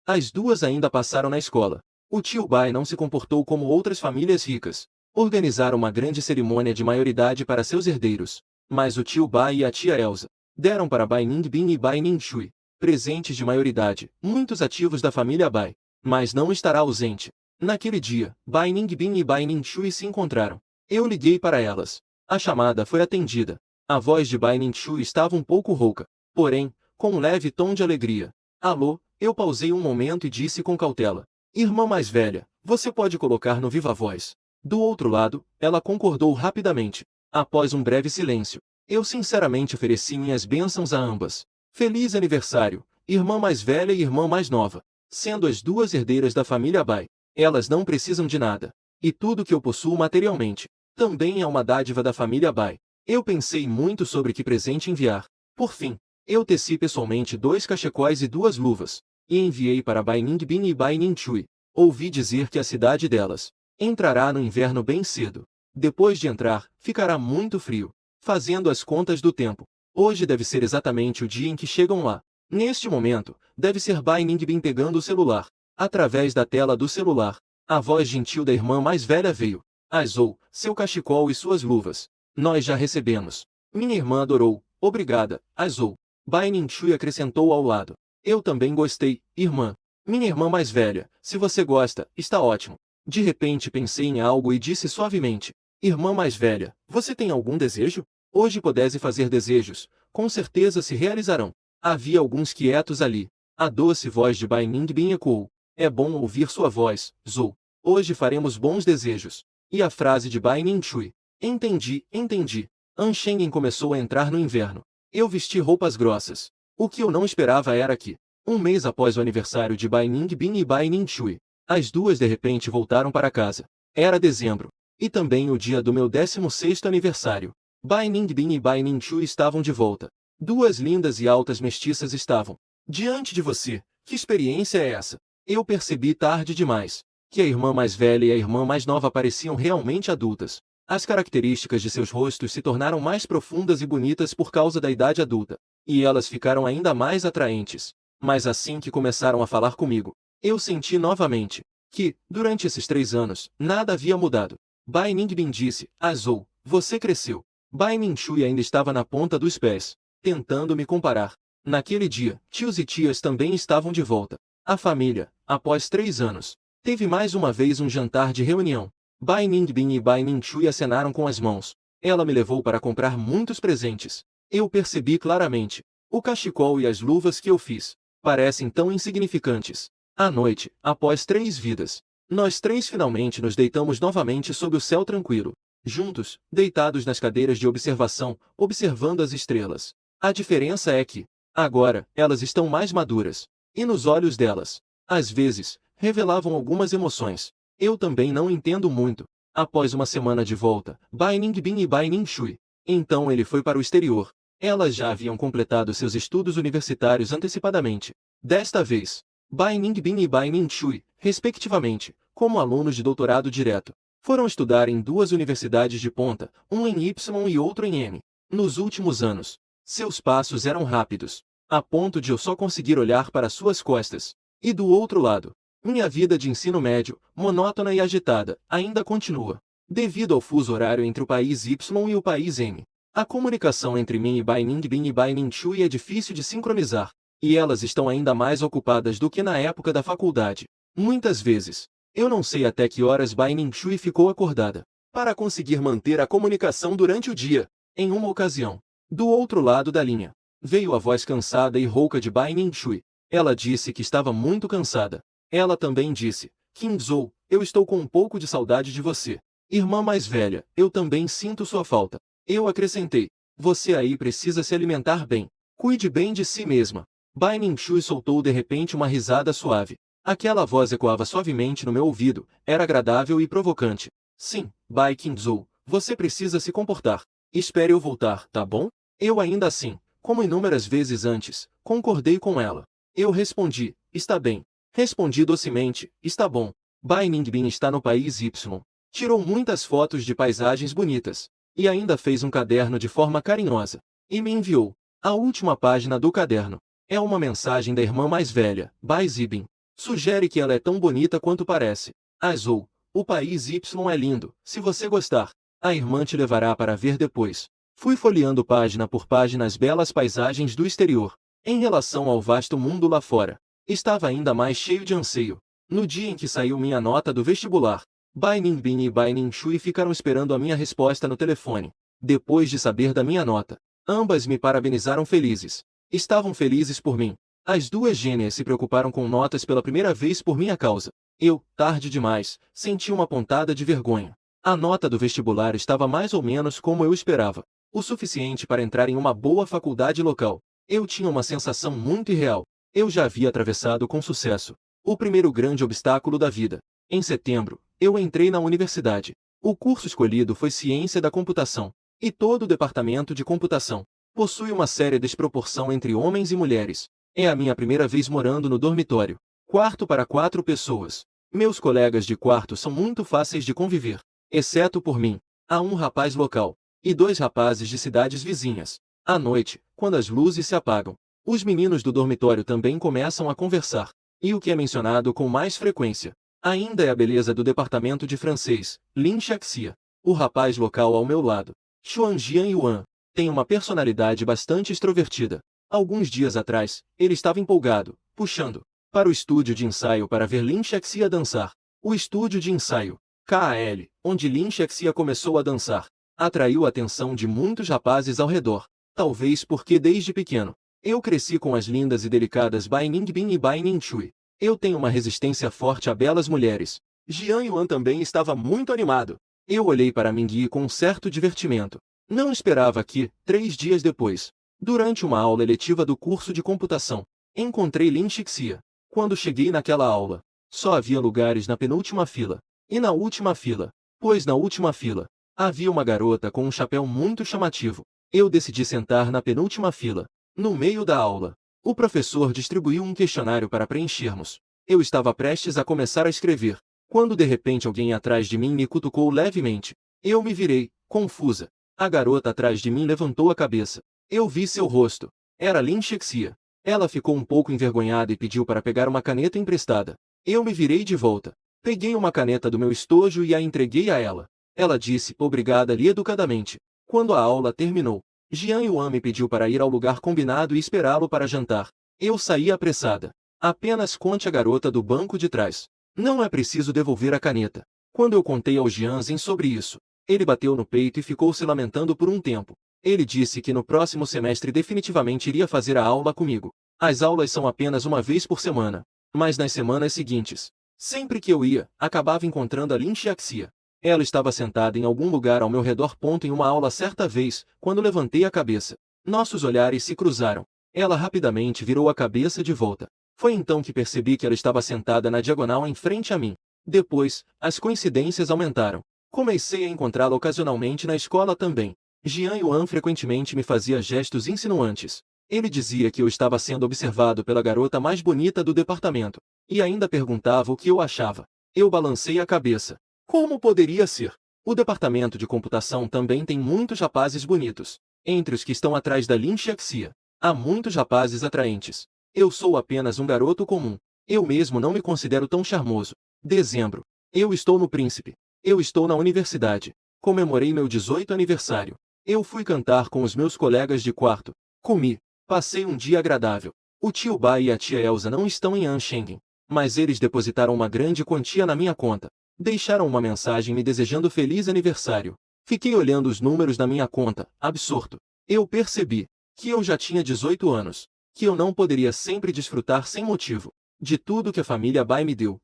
as duas ainda passaram na escola. O tio Bai não se comportou como outras famílias ricas. Organizaram uma grande cerimônia de maioridade para seus herdeiros. Mas o tio Bai e a tia Elsa deram para Bai Ningbin e Bai Ningxue presentes de maioridade, muitos ativos da família Bai. Mas não estará ausente. Naquele dia, Bai Ningbin e Bai Ningxue se encontraram. Eu liguei para elas. A chamada foi atendida. A voz de Bai Ningxue estava um pouco rouca, porém, com um leve tom de alegria. Alô, eu pausei um momento e disse com cautela. Irmã mais velha, você pode colocar no viva voz. Do outro lado, ela concordou rapidamente. Após um breve silêncio, eu sinceramente ofereci minhas bênçãos a ambas. Feliz aniversário, irmã mais velha e irmã mais nova. Sendo as duas herdeiras da família Bai, elas não precisam de nada. E tudo que eu possuo materialmente, também é uma dádiva da família Bai. Eu pensei muito sobre que presente enviar. Por fim, eu teci pessoalmente 2 cachecóis e 2 luvas, e enviei para Bai Ningbin e Bai Ningxue. Ouvi dizer que a cidade delas entrará no inverno bem cedo. Depois de entrar, ficará muito frio. Fazendo as contas do tempo, hoje deve ser exatamente o dia em que chegam lá. Neste momento, deve ser Bai Ningbin pegando o celular. Através da tela do celular, a voz gentil da irmã mais velha veio. Azou, seu cachecol e suas luvas. Nós já recebemos. Minha irmã adorou. Obrigada, Azou. Bai Ningxue acrescentou ao lado. Eu também gostei, irmã. Minha irmã mais velha, se você gosta, está ótimo. De repente pensei em algo e disse suavemente. Irmã mais velha, você tem algum desejo? Hoje pudesse fazer desejos, com certeza se realizarão. Havia alguns quietos ali. A doce voz de Bai Ningbin ecoou. É bom ouvir sua voz, Zou. Hoje faremos bons desejos. E a frase de Bai Ningxue. Entendi, entendi. Anshengen começou a entrar no inverno. Eu vesti roupas grossas. O que eu não esperava era que, um mês após o aniversário de Bai Ningbin e Bai Ningxue, as duas de repente voltaram para casa. Era dezembro. E também o dia do meu 16º aniversário. Bai Ningbin e Bai Ningxue estavam de volta. Duas lindas e altas mestiças estavam diante de você. Que experiência é essa? Eu percebi tarde demais que a irmã mais velha e a irmã mais nova pareciam realmente adultas. As características de seus rostos se tornaram mais profundas e bonitas por causa da idade adulta, e elas ficaram ainda mais atraentes. Mas assim que começaram a falar comigo, eu senti novamente que, durante esses 3 anos, nada havia mudado. Bai Ningbin disse, Azou, você cresceu. Bai Ningxue ainda estava na ponta dos pés, tentando me comparar. Naquele dia, tios e tias também estavam de volta. A família, após 3 anos, teve mais uma vez um jantar de reunião. Bai Ningbin e Bai Ningxue acenaram com as mãos. Ela me levou para comprar muitos presentes. Eu percebi claramente. O cachecol e as luvas que eu fiz parecem tão insignificantes. À noite, após 3 vidas, nós 3 finalmente nos deitamos novamente sob o céu tranquilo. Juntos, deitados nas cadeiras de observação, observando as estrelas. A diferença é que, agora, elas estão mais maduras. E nos olhos delas, às vezes, revelavam algumas emoções. Eu também não entendo muito. Após uma semana de volta, Bai Ningbin e Bai Ningxue. Então ele foi para o exterior. Elas já haviam completado seus estudos universitários antecipadamente. Desta vez, Bai Ningbin e Bai Ningxue, respectivamente, como alunos de doutorado direto, foram estudar em 2 universidades de ponta, um em Y e outro em M. Nos últimos anos, seus passos eram rápidos, a ponto de eu só conseguir olhar para suas costas. E do outro lado, minha vida de ensino médio, monótona e agitada, ainda continua. Devido ao fuso horário entre o país Y e o país M, a comunicação entre mim e Bai Ningbin e Bai Ningxue é difícil de sincronizar, e elas estão ainda mais ocupadas do que na época da faculdade. Muitas vezes, eu não sei até que horas Bai Ningxue ficou acordada, para conseguir manter a comunicação durante o dia. Em uma ocasião, do outro lado da linha, veio a voz cansada e rouca de Bai Ningxue. Ela disse que estava muito cansada. Ela também disse, Qingzhou, eu estou com um pouco de saudade de você. Irmã mais velha, eu também sinto sua falta. Eu acrescentei, você aí precisa se alimentar bem. Cuide bem de si mesma. Bai Ningxue soltou de repente uma risada suave. Aquela voz ecoava suavemente no meu ouvido, era agradável e provocante. Sim, Bai Qingzhou, você precisa se comportar. Espere eu voltar, tá bom? Eu ainda assim, como inúmeras vezes antes, concordei com ela. Eu respondi, está bem. Respondi docemente, está bom. Bai Ningbin está no país Y. Tirou muitas fotos de paisagens bonitas. E ainda fez um caderno de forma carinhosa. E me enviou. A última página do caderno é uma mensagem da irmã mais velha, Bai Zibin. Sugere que ela é tão bonita quanto parece. Azou, o país Y é lindo, se você gostar. A irmã te levará para ver depois. Fui folheando página por página as belas paisagens do exterior. Em relação ao vasto mundo lá fora, estava ainda mais cheio de anseio. No dia em que saiu minha nota do vestibular, Bai Ningbin e Bai Ningxue ficaram esperando a minha resposta no telefone. Depois de saber da minha nota, ambas me parabenizaram felizes. Estavam felizes por mim. As duas gêmeas se preocuparam com notas pela primeira vez por minha causa. Eu, tarde demais, senti uma pontada de vergonha. A nota do vestibular estava mais ou menos como eu esperava. O suficiente para entrar em uma boa faculdade local. Eu tinha uma sensação muito irreal. Eu já havia atravessado com sucesso o primeiro grande obstáculo da vida. Em setembro, eu entrei na universidade. O curso escolhido foi Ciência da Computação. E todo o departamento de computação possui uma séria desproporção entre homens e mulheres. É a minha primeira vez morando no dormitório. Quarto para 4 pessoas. Meus colegas de quarto são muito fáceis de conviver. Exceto por mim. Há um rapaz local. E 2 rapazes de cidades vizinhas. À noite, quando as luzes se apagam, os meninos do dormitório também começam a conversar. E o que é mencionado com mais frequência ainda é a beleza do departamento de francês, Lin Xiaxia. O rapaz local ao meu lado, Xuan Jianyuan, tem uma personalidade bastante extrovertida. Alguns dias atrás, ele estava empolgado, puxando para o estúdio de ensaio para ver Lin Xiaxia dançar. O estúdio de ensaio, KAL, onde Lin Xiaxia começou a dançar, atraiu a atenção de muitos rapazes ao redor. Talvez porque desde pequeno, eu cresci com as lindas e delicadas Bai Ningbin e Bai Ningxue. Eu tenho uma resistência forte a belas mulheres. Jian Yuan também estava muito animado. Eu olhei para Mingyi com um certo divertimento. Não esperava que, 3 dias depois, durante uma aula eletiva do curso de computação, encontrei Lin Xiaxia. Quando cheguei naquela aula, só havia lugares na penúltima fila. E na última fila, pois na última fila, havia uma garota com um chapéu muito chamativo. Eu decidi sentar na penúltima fila. No meio da aula, o professor distribuiu um questionário para preenchermos. Eu estava prestes a começar a escrever, quando de repente alguém atrás de mim me cutucou levemente. Eu me virei, confusa. A garota atrás de mim levantou a cabeça. Eu vi seu rosto. Era Lin Xiaxia. Ela ficou um pouco envergonhada e pediu para pegar uma caneta emprestada. Eu me virei de volta. Peguei uma caneta do meu estojo e a entreguei a ela. Ela disse obrigada ali educadamente. Quando a aula terminou, Jian Yuan me pediu para ir ao lugar combinado e esperá-lo para jantar. Eu saí apressada. Apenas conte a garota do banco de trás. Não é preciso devolver a caneta. Quando eu contei ao Jianzhen sobre isso, ele bateu no peito e ficou se lamentando por um tempo. Ele disse que no próximo semestre definitivamente iria fazer a aula comigo. As aulas são apenas uma vez por semana. Mas nas semanas seguintes, sempre que eu ia, acabava encontrando a Lin Xiaxia. Ela estava sentada em algum lugar ao meu redor. Em uma aula certa vez, quando levantei a cabeça, nossos olhares se cruzaram. Ela rapidamente virou a cabeça de volta. Foi então que percebi que ela estava sentada na diagonal em frente a mim. Depois, as coincidências aumentaram. Comecei a encontrá-la ocasionalmente na escola também. Jian Yuan frequentemente me fazia gestos insinuantes. Ele dizia que eu estava sendo observado pela garota mais bonita do departamento. E ainda perguntava o que eu achava. Eu balancei a cabeça. Como poderia ser? O departamento de computação também tem muitos rapazes bonitos. Entre os que estão atrás da Lin Xiaxia, há muitos rapazes atraentes. Eu sou apenas um garoto comum. Eu mesmo não me considero tão charmoso. Dezembro. Eu estou no Príncipe. Eu estou na universidade. Comemorei meu 18º aniversário. Eu fui cantar com os meus colegas de quarto. Comi. Passei um dia agradável. O tio Bai e a tia Elsa não estão em Anshengen, mas eles depositaram uma grande quantia na minha conta. Deixaram uma mensagem me desejando feliz aniversário. Fiquei olhando os números da minha conta, absorto. Eu percebi que eu já tinha 18 anos, que eu não poderia sempre desfrutar sem motivo de tudo que a família Bai me deu.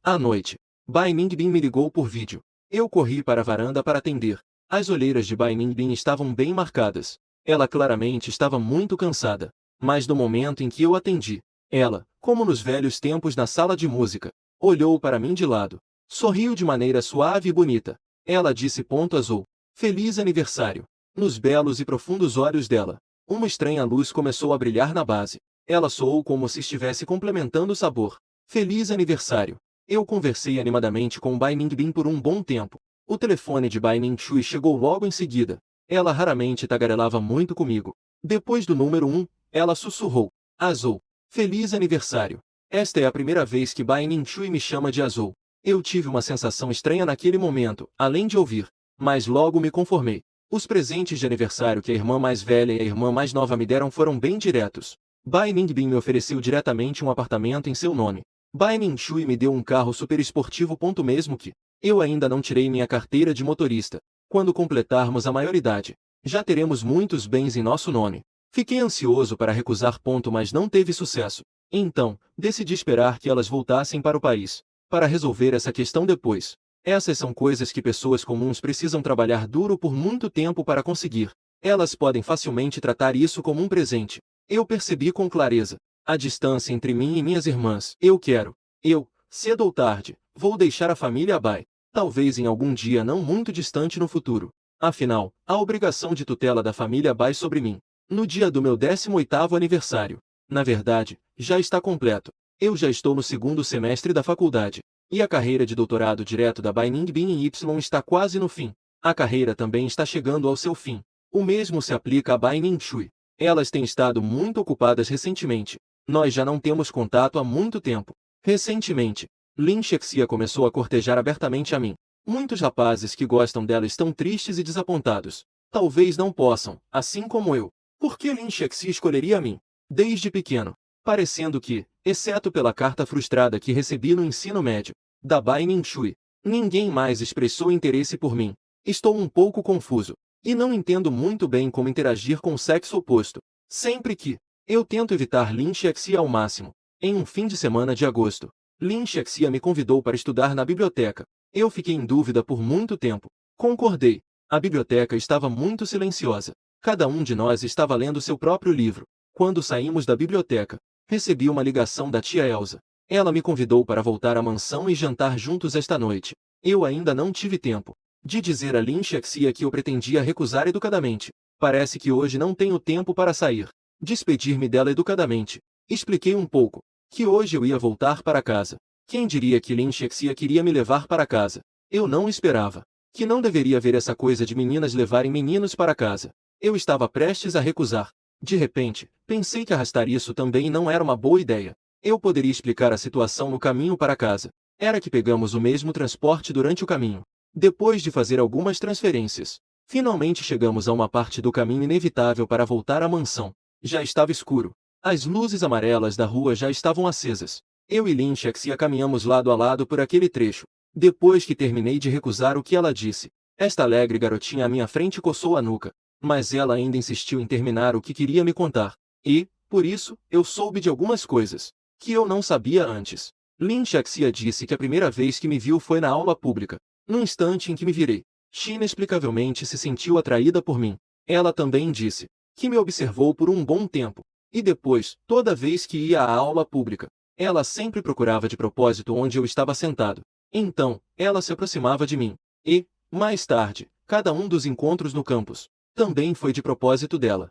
À noite, Bai Ningbin me ligou por vídeo. Eu corri para a varanda para atender. As olheiras de Bai Ningbin estavam bem marcadas. Ela claramente estava muito cansada. Mas no momento em que eu atendi, ela, como nos velhos tempos na sala de música, olhou para mim de lado. Sorriu de maneira suave e bonita. Ela disse ponto azul. Feliz aniversário. Nos belos e profundos olhos dela, uma estranha luz começou a brilhar na base. Ela soou como se estivesse complementando o sabor. Feliz aniversário. Eu conversei animadamente com Bai Ningbin por um bom tempo. O telefone de Bai Ningxue chegou logo em seguida. Ela raramente tagarelava muito comigo. Depois do número 1, ela sussurrou. Azul. Feliz aniversário. Esta é a primeira vez que Bai Ningxue me chama de Azul. Eu tive uma sensação estranha naquele momento, além de ouvir. Mas logo me conformei. Os presentes de aniversário que a irmã mais velha e a irmã mais nova me deram foram bem diretos. Bai Ningbin me ofereceu diretamente um apartamento em seu nome. Bai Ning-shui me deu um carro super esportivo. Mesmo que eu ainda não tirei minha carteira de motorista. Quando completarmos a maioridade, já teremos muitos bens em nosso nome. Fiquei ansioso para recusar. Mas não teve sucesso. Então, decidi esperar que elas voltassem para o país, para resolver essa questão depois. Essas são coisas que pessoas comuns precisam trabalhar duro por muito tempo para conseguir. Elas podem facilmente tratar isso como um presente. Eu percebi com clareza a distância entre mim e minhas irmãs. Cedo ou tarde, vou deixar a família Bai. Talvez em algum dia não muito distante no futuro. Afinal, a obrigação de tutela da família Bai sobre mim, no dia do meu 18º aniversário, na verdade, já está completo. Eu já estou no 2º semestre da faculdade. E a carreira de doutorado direto da Bai Ningbin em Y está quase no fim. A carreira também está chegando ao seu fim. O mesmo se aplica a Bai Ning-shui. Elas têm estado muito ocupadas recentemente. Nós já não temos contato há muito tempo. Recentemente, Lin Shexia começou a cortejar abertamente a mim. Muitos rapazes que gostam dela estão tristes e desapontados. Talvez não possam, assim como eu. Por que Lin Shexia escolheria a mim? Desde pequeno, parecendo que, exceto pela carta frustrada que recebi no ensino médio, da Bai Ning-shui, ninguém mais expressou interesse por mim. Estou um pouco confuso, e não entendo muito bem como interagir com o sexo oposto. Sempre que eu tento evitar Lin Shexia ao máximo. Em um fim de semana de agosto, Lin Shexia me convidou para estudar na biblioteca. Eu fiquei em dúvida por muito tempo. Concordei. A biblioteca estava muito silenciosa. Cada um de nós estava lendo seu próprio livro. Quando saímos da biblioteca, recebi uma ligação da tia Elsa. Ela me convidou para voltar à mansão e jantar juntos esta noite. Eu ainda não tive tempo de dizer a Lin Shexia que eu pretendia recusar educadamente. Parece que hoje não tenho tempo para sair. Despedir-me dela educadamente. Expliquei um pouco que hoje eu ia voltar para casa. Quem diria que Lin Shexia queria me levar para casa? Eu não esperava. Que não deveria haver essa coisa de meninas levarem meninos para casa. Eu estava prestes a recusar. De repente, pensei que arrastar isso também não era uma boa ideia. Eu poderia explicar a situação no caminho para casa. Era que pegamos o mesmo transporte durante o caminho. Depois de fazer algumas transferências, finalmente chegamos a uma parte do caminho inevitável para voltar à mansão. Já estava escuro. As luzes amarelas da rua já estavam acesas. Eu e Lin Shexia caminhamos lado a lado por aquele trecho. Depois que terminei de recusar o que ela disse, esta alegre garotinha à minha frente coçou a nuca. Mas ela ainda insistiu em terminar o que queria me contar. E, por isso, eu soube de algumas coisas que eu não sabia antes. Lin Shexia disse que a primeira vez que me viu foi na aula pública. No instante em que me virei, inexplicavelmente se sentiu atraída por mim. Ela também disse que me observou por um bom tempo. E depois, toda vez que ia à aula pública, ela sempre procurava de propósito onde eu estava sentado. Então, ela se aproximava de mim. E, mais tarde, cada um dos encontros no campus também foi de propósito dela.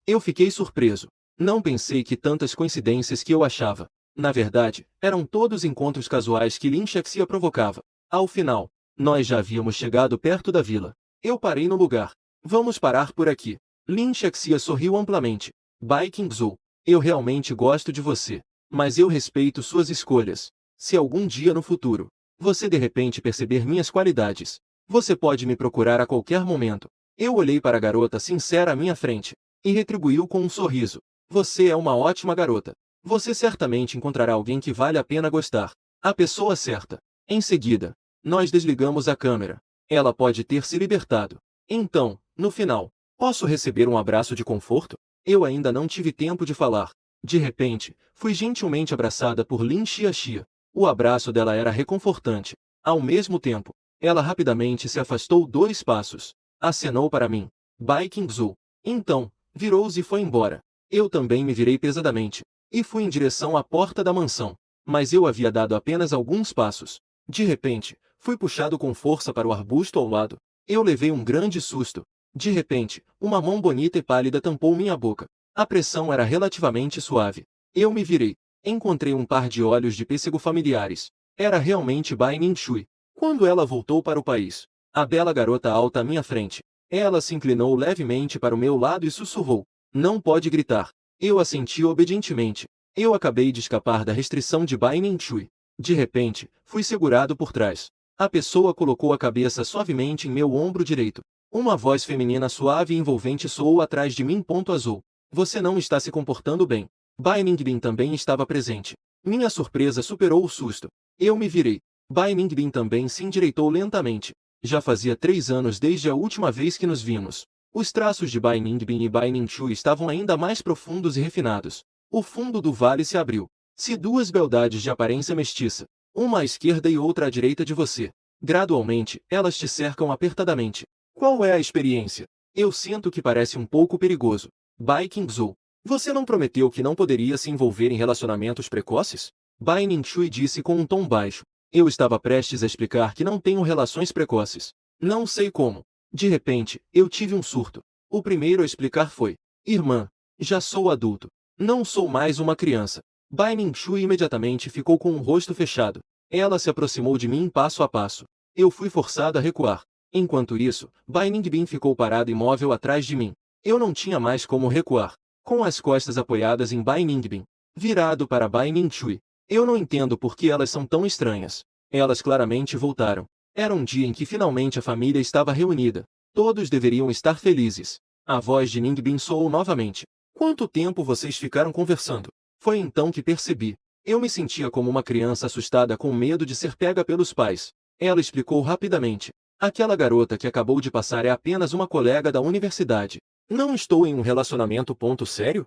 Eu fiquei surpreso. Não pensei que tantas coincidências que eu achava. Na verdade, eram todos encontros casuais que Lin Shexia provocava. Ao final, nós já havíamos chegado perto da vila. Eu parei no lugar. Vamos parar por aqui. Lin Shexia sorriu amplamente. Bai Qingzhou, eu realmente gosto de você. Mas eu respeito suas escolhas. Se algum dia no futuro, você de repente perceber minhas qualidades, você pode me procurar a qualquer momento. Eu olhei para a garota sincera à minha frente, e retribuiu com um sorriso. Você é uma ótima garota. Você certamente encontrará alguém que vale a pena gostar. A pessoa certa. Em seguida, nós desligamos a câmera. Ela pode ter se libertado. Então, no final, posso receber um abraço de conforto? Eu ainda não tive tempo de falar. De repente, fui gentilmente abraçada por Lin Xiaxia. O abraço dela era reconfortante. Ao mesmo tempo, ela rapidamente se afastou 2 passos. Acenou para mim. Bai Qingzhou. Então, virou-se e foi embora. Eu também me virei pesadamente, e fui em direção à porta da mansão. Mas eu havia dado apenas alguns passos. De repente, fui puxado com força para o arbusto ao lado. Eu levei um grande susto. De repente, uma mão bonita e pálida tampou minha boca. A pressão era relativamente suave. Eu me virei. Encontrei um par de olhos de pêssego familiares. Era realmente Bai Ning-shui. Quando ela voltou para o país, a bela garota alta à minha frente, ela se inclinou levemente para o meu lado e sussurrou. Não pode gritar. Eu assenti obedientemente. Eu acabei de escapar da restrição de Bai Ning-shui. De repente, fui segurado por trás. A pessoa colocou a cabeça suavemente em meu ombro direito. Uma voz feminina suave e envolvente soou atrás de mim. Azul. Você não está se comportando bem. Bai Ningbin também estava presente. Minha surpresa superou o susto. Eu me virei. Bai Ningbin também se endireitou lentamente. Já fazia 3 anos desde a última vez que nos vimos. Os traços de Bai Ningbin e Bai Ningxue estavam ainda mais profundos e refinados. O fundo do vale se abriu. Se duas beldades de aparência mestiça, uma à esquerda e outra à direita de você. Gradualmente, elas te cercam apertadamente. Qual é a experiência? Eu sinto que parece um pouco perigoso. Bai Qingzhou. Você não prometeu que não poderia se envolver em relacionamentos precoces? Bai Ningxue disse com um tom baixo. Eu estava prestes a explicar que não tenho relações precoces. Não sei como. De repente, eu tive um surto. O primeiro a explicar foi: Irmã, já sou adulto. Não sou mais uma criança. Bai Ningxue imediatamente ficou com o rosto fechado. Ela se aproximou de mim passo a passo. Eu fui forçado a recuar. Enquanto isso, Bai Ningbin ficou parado imóvel atrás de mim. Eu não tinha mais como recuar. Com as costas apoiadas em Bai Ningbin, virado para Bai Ningxue. Eu não entendo por que elas são tão estranhas. Elas claramente voltaram. Era um dia em que finalmente a família estava reunida. Todos deveriam estar felizes. A voz de Ningbin soou novamente. Quanto tempo vocês ficaram conversando? Foi então que percebi. Eu me sentia como uma criança assustada com medo de ser pega pelos pais. Ela explicou rapidamente. Aquela garota que acabou de passar é apenas uma colega da universidade. Não estou em um relacionamento ponto sério?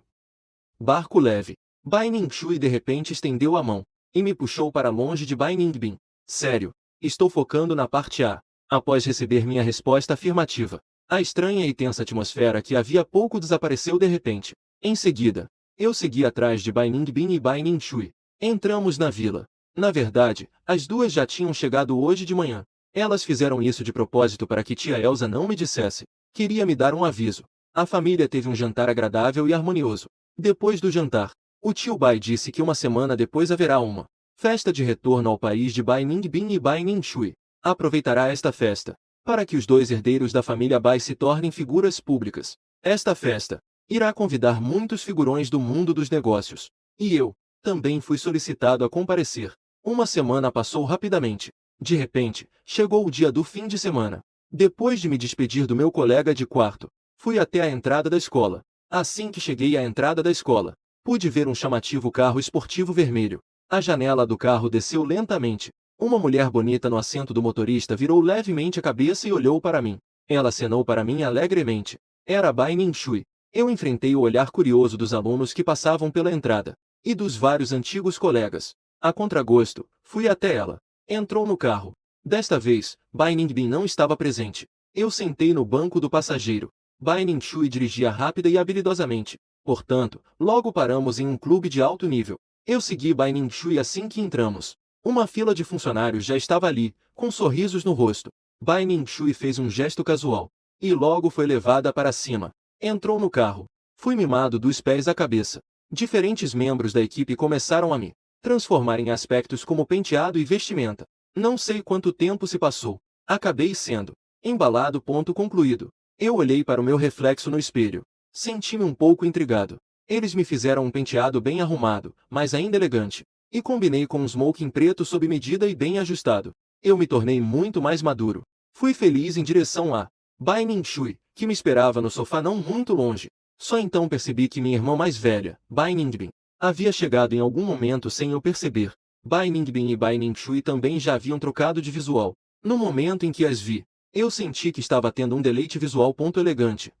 Barco leve. Bai Ningxue de repente estendeu a mão e me puxou para longe de Bai Ningbin. Sério. Estou focando na parte A. Após receber minha resposta afirmativa, a estranha e tensa atmosfera que havia pouco desapareceu de repente. Em seguida, eu segui atrás de Bai Ningbin e Bai Ningxue. Entramos na vila. Na verdade, as duas já tinham chegado hoje de manhã. Elas fizeram isso de propósito para que tia Elsa não me dissesse. Queria me dar um aviso. A família teve um jantar agradável e harmonioso. Depois do jantar, o tio Bai disse que uma semana depois haverá uma festa de retorno ao país de Bai Ningbin e Bai Ningxue. Aproveitará esta festa para que os dois herdeiros da família Bai se tornem figuras públicas. Esta festa irá convidar muitos figurões do mundo dos negócios. E eu também fui solicitado a comparecer. Uma semana passou rapidamente. De repente, chegou o dia do fim de semana. Depois de me despedir do meu colega de quarto, fui até a entrada da escola. Assim que cheguei à entrada da escola, pude ver um chamativo carro esportivo vermelho. A janela do carro desceu lentamente. Uma mulher bonita no assento do motorista virou levemente a cabeça e olhou para mim. Ela acenou para mim alegremente. Era Bai Ningxue. Eu enfrentei o olhar curioso dos alunos que passavam pela entrada e dos vários antigos colegas. A contragosto, fui até ela. Entrou no carro. Desta vez, Bai Ningbin não estava presente. Eu sentei no banco do passageiro. Bai Ningxue dirigia rápida e habilidosamente. Portanto, logo paramos em um clube de alto nível. Eu segui Bai Ningxue assim que entramos. Uma fila de funcionários já estava ali, com sorrisos no rosto. Bai Ningxue fez um gesto casual. E logo foi levada para cima. Entrou no carro. Fui mimado dos pés à cabeça. Diferentes membros da equipe começaram a me transformar em aspectos como penteado e vestimenta. Não sei quanto tempo se passou. Acabei sendo embalado. Ponto concluído. Eu olhei para o meu reflexo no espelho. Senti-me um pouco intrigado. Eles me fizeram um penteado bem arrumado, mas ainda elegante. E combinei com um smoking preto sob medida e bem ajustado. Eu me tornei muito mais maduro. Fui feliz em direção a Bai Ningxue, que me esperava no sofá não muito longe. Só então percebi que minha irmã mais velha, Bai Ningbin, havia chegado em algum momento sem eu perceber. Bai Ningbin e Bai Ningxue também já haviam trocado de visual. No momento em que as vi, eu senti que estava tendo um deleite visual. Elegante.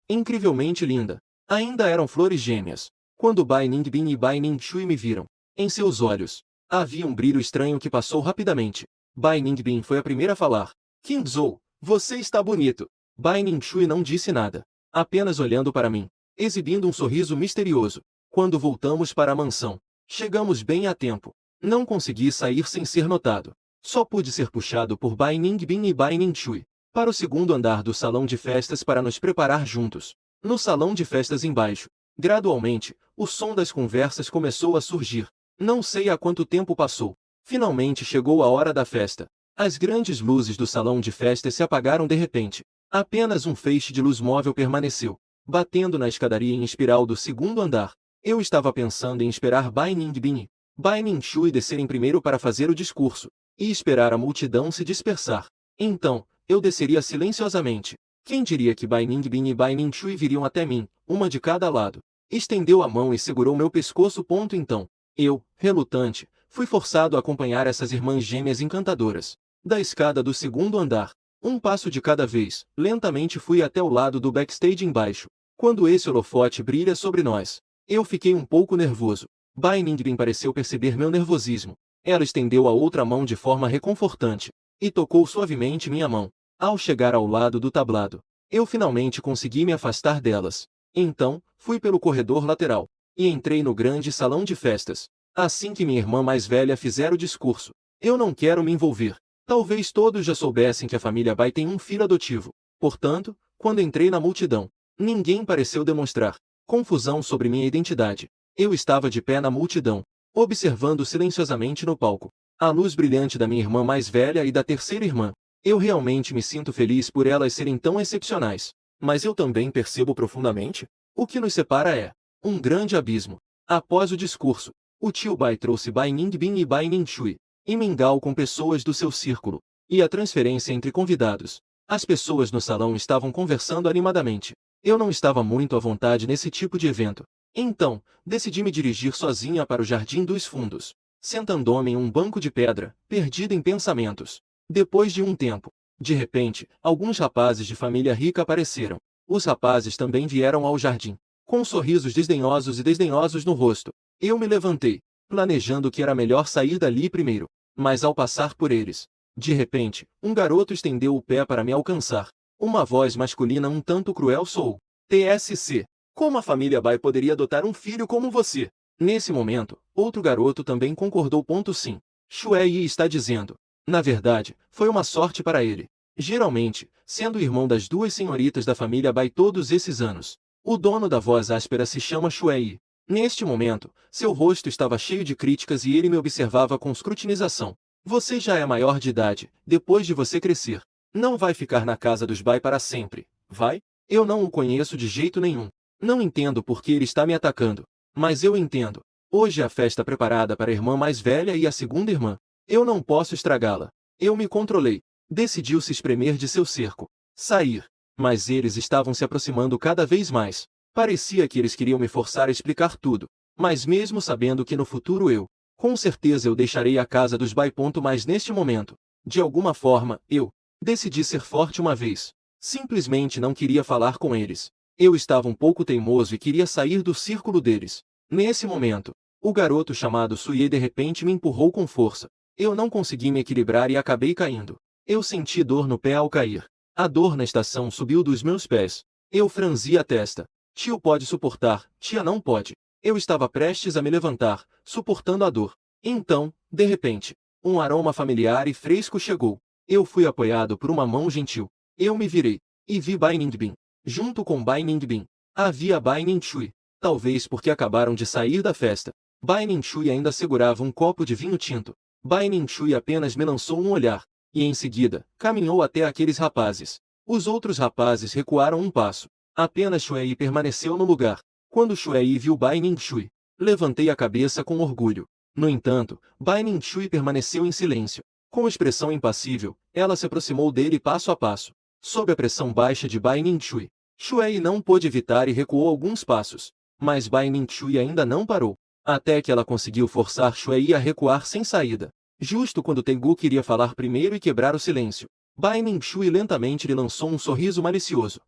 Incrivelmente linda. Ainda eram flores gêmeas. Quando Bai Ningbin e Bai Ningxue me viram, em seus olhos havia um brilho estranho que passou rapidamente. Bai Ningbin foi a primeira a falar. Qingzhou, você está bonito. Bai Ningxue não disse nada, apenas olhando para mim, exibindo um sorriso misterioso. Quando voltamos para a mansão, chegamos bem a tempo. Não consegui sair sem ser notado. Só pude ser puxado por Bai Ningbin e Bai Ningxue para o segundo andar do salão de festas para nos preparar juntos. No salão de festas embaixo, gradualmente, o som das conversas começou a surgir. Não sei há quanto tempo passou. Finalmente chegou a hora da festa. As grandes luzes do salão de festas se apagaram de repente. Apenas um feixe de luz móvel permaneceu, batendo na escadaria em espiral do segundo andar. Eu estava pensando em esperar Bai Ningbin e Bai Ningxue descerem primeiro para fazer o discurso, e esperar a multidão se dispersar. Então, eu desceria silenciosamente. Quem diria que Bai Ningbin e Bai Ningxue viriam até mim, uma de cada lado. Estendeu a mão e segurou meu pescoço. Então, Eu, relutante, fui forçado a acompanhar essas irmãs gêmeas encantadoras. Da escada do segundo andar, um passo de cada vez, lentamente fui até o lado do backstage embaixo. Quando esse holofote brilha sobre nós, eu fiquei um pouco nervoso. Bai Ningbin pareceu perceber meu nervosismo. Ela estendeu a outra mão de forma reconfortante e tocou suavemente minha mão. Ao chegar ao lado do tablado, eu finalmente consegui me afastar delas. Então, fui pelo corredor lateral e entrei no grande salão de festas. Assim que minha irmã mais velha fizer o discurso, eu não quero me envolver. Talvez todos já soubessem que a família Bai tem um filho adotivo. Portanto, quando entrei na multidão, ninguém pareceu demonstrar confusão sobre minha identidade. Eu estava de pé na multidão, observando silenciosamente no palco a luz brilhante da minha irmã mais velha e da terceira irmã. Eu realmente me sinto feliz por elas serem tão excepcionais. Mas eu também percebo profundamente, o que nos separa é um grande abismo. Após o discurso, o tio Bai trouxe Bai Ningbin e Bai Ningxue e mingau com pessoas do seu círculo, e a transferência entre convidados. As pessoas no salão estavam conversando animadamente. Eu não estava muito à vontade nesse tipo de evento. Então, decidi me dirigir sozinha para o Jardim dos Fundos, sentando-me em um banco de pedra, perdida em pensamentos. Depois de um tempo, de repente, alguns rapazes de família rica apareceram. Os rapazes também vieram ao jardim, com sorrisos desdenhosos no rosto. Eu me levantei, planejando que era melhor sair dali primeiro. Mas ao passar por eles, de repente, um garoto estendeu o pé para me alcançar. Uma voz masculina um tanto cruel soou: TSC. Como a família Bai poderia adotar um filho como você? Nesse momento, outro garoto também concordou. Sim. Shuei está dizendo. Na verdade, foi uma sorte para ele. Geralmente, sendo irmão das duas senhoritas da família Bai todos esses anos. O dono da voz áspera se chama Shuei. Neste momento, seu rosto estava cheio de críticas e ele me observava com escrutinização. Você já é maior de idade, depois de você crescer. Não vai ficar na casa dos Bai para sempre, vai? Eu não o conheço de jeito nenhum. Não entendo por que ele está me atacando. Mas eu entendo. Hoje é a festa preparada para a irmã mais velha e a segunda irmã. Eu não posso estragá-la. Eu me controlei. Decidiu se espremer de seu cerco. Sair. Mas eles estavam se aproximando cada vez mais. Parecia que eles queriam me forçar a explicar tudo. Mas mesmo sabendo que no futuro com certeza eu deixarei a casa dos Bai. Mas neste momento, de alguma forma, eu decidi ser forte uma vez. Simplesmente não queria falar com eles. Eu estava um pouco teimoso e queria sair do círculo deles. Nesse momento, o garoto chamado Suye de repente me empurrou com força. Eu não consegui me equilibrar e acabei caindo. Eu senti dor no pé ao cair. A dor na estação subiu dos meus pés. Eu franzi a testa. Tio pode suportar, tia não pode. Eu estava prestes a me levantar, suportando a dor. Então, de repente, um aroma familiar e fresco chegou. Eu fui apoiado por uma mão gentil. Eu me virei e vi Bai Ningbin. Junto com Bai Ningbin, havia Bai Ningxue. Talvez porque acabaram de sair da festa. Bai Ningxue ainda segurava um copo de vinho tinto. Bai Ningxue apenas me lançou um olhar, e em seguida, caminhou até aqueles rapazes. Os outros rapazes recuaram um passo. Apenas Shuei permaneceu no lugar. Quando Shuei viu Bai Ningxue, levantei a cabeça com orgulho. No entanto, Bai Ningxue permaneceu em silêncio. Com expressão impassível, ela se aproximou dele passo a passo. Sob a pressão baixa de Bai Ningxue, Shuei não pôde evitar e recuou alguns passos. Mas Bai Ningxue ainda não parou, até que ela conseguiu forçar Shuei a recuar sem saída. Justo quando Tengu queria falar primeiro e quebrar o silêncio, Bai Ningxue lentamente lhe lançou um sorriso malicioso.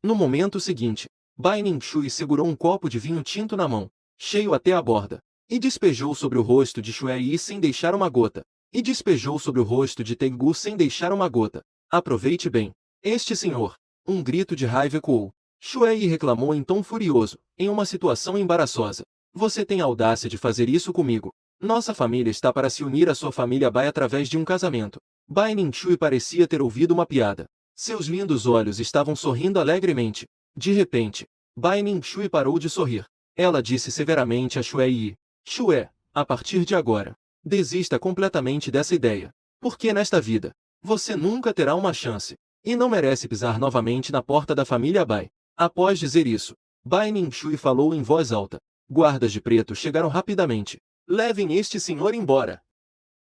No momento seguinte, Bai Ningxue segurou um copo de vinho tinto na mão, cheio até a borda, e despejou sobre o rosto de Shuei sem deixar uma gota. E despejou sobre o rosto de Tengu sem deixar uma gota. Aproveite bem. Este senhor. Um grito de raiva ecoou. Shuei reclamou em tom furioso, em uma situação embaraçosa. Você tem a audácia de fazer isso comigo. Nossa família está para se unir à sua família Bai através de um casamento. Bai Ningxue parecia ter ouvido uma piada. Seus lindos olhos estavam sorrindo alegremente. De repente, Bai Ningxue parou de sorrir. Ela disse severamente a Shuei: Shue, a partir de agora, desista completamente dessa ideia. Porque nesta vida, você nunca terá uma chance, e não merece pisar novamente na porta da família Bai. Após dizer isso, Bai Ningxue falou em voz alta. Guardas de preto chegaram rapidamente. Levem este senhor embora.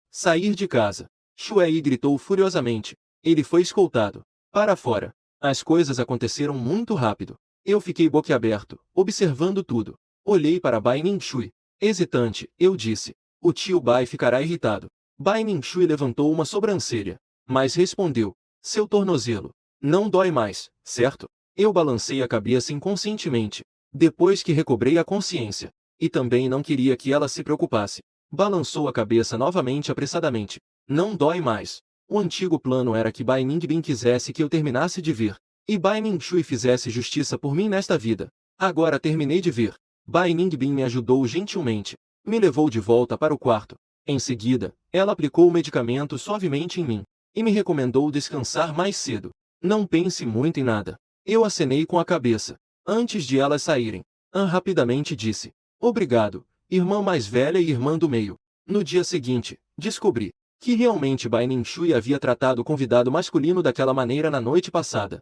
Sair de casa. Shuei gritou furiosamente. Ele foi escoltado para fora. As coisas aconteceram muito rápido. Eu fiquei boquiaberto, observando tudo. Olhei para Bai Ningxue. Hesitante, eu disse. O tio Bai ficará irritado. Bai Ning-shui levantou uma sobrancelha, mas respondeu. Seu tornozelo. Não dói mais, certo? Eu balancei a cabeça inconscientemente, depois que recobrei a consciência. E também não queria que ela se preocupasse. Balançou a cabeça novamente apressadamente. Não dói mais. O antigo plano era que Bai Ningbin quisesse que eu terminasse de vir. E Bai Ning-shui fizesse justiça por mim nesta vida. Agora terminei de vir. Bai Ningbin me ajudou gentilmente. Me levou de volta para o quarto. Em seguida, ela aplicou o medicamento suavemente em mim. E me recomendou descansar mais cedo. Não pense muito em nada. Eu acenei com a cabeça. Antes de elas saírem, An rapidamente disse. Obrigado, irmã mais velha e irmã do meio. No dia seguinte, descobri que realmente Bai Ning-shui havia tratado o convidado masculino daquela maneira na noite passada.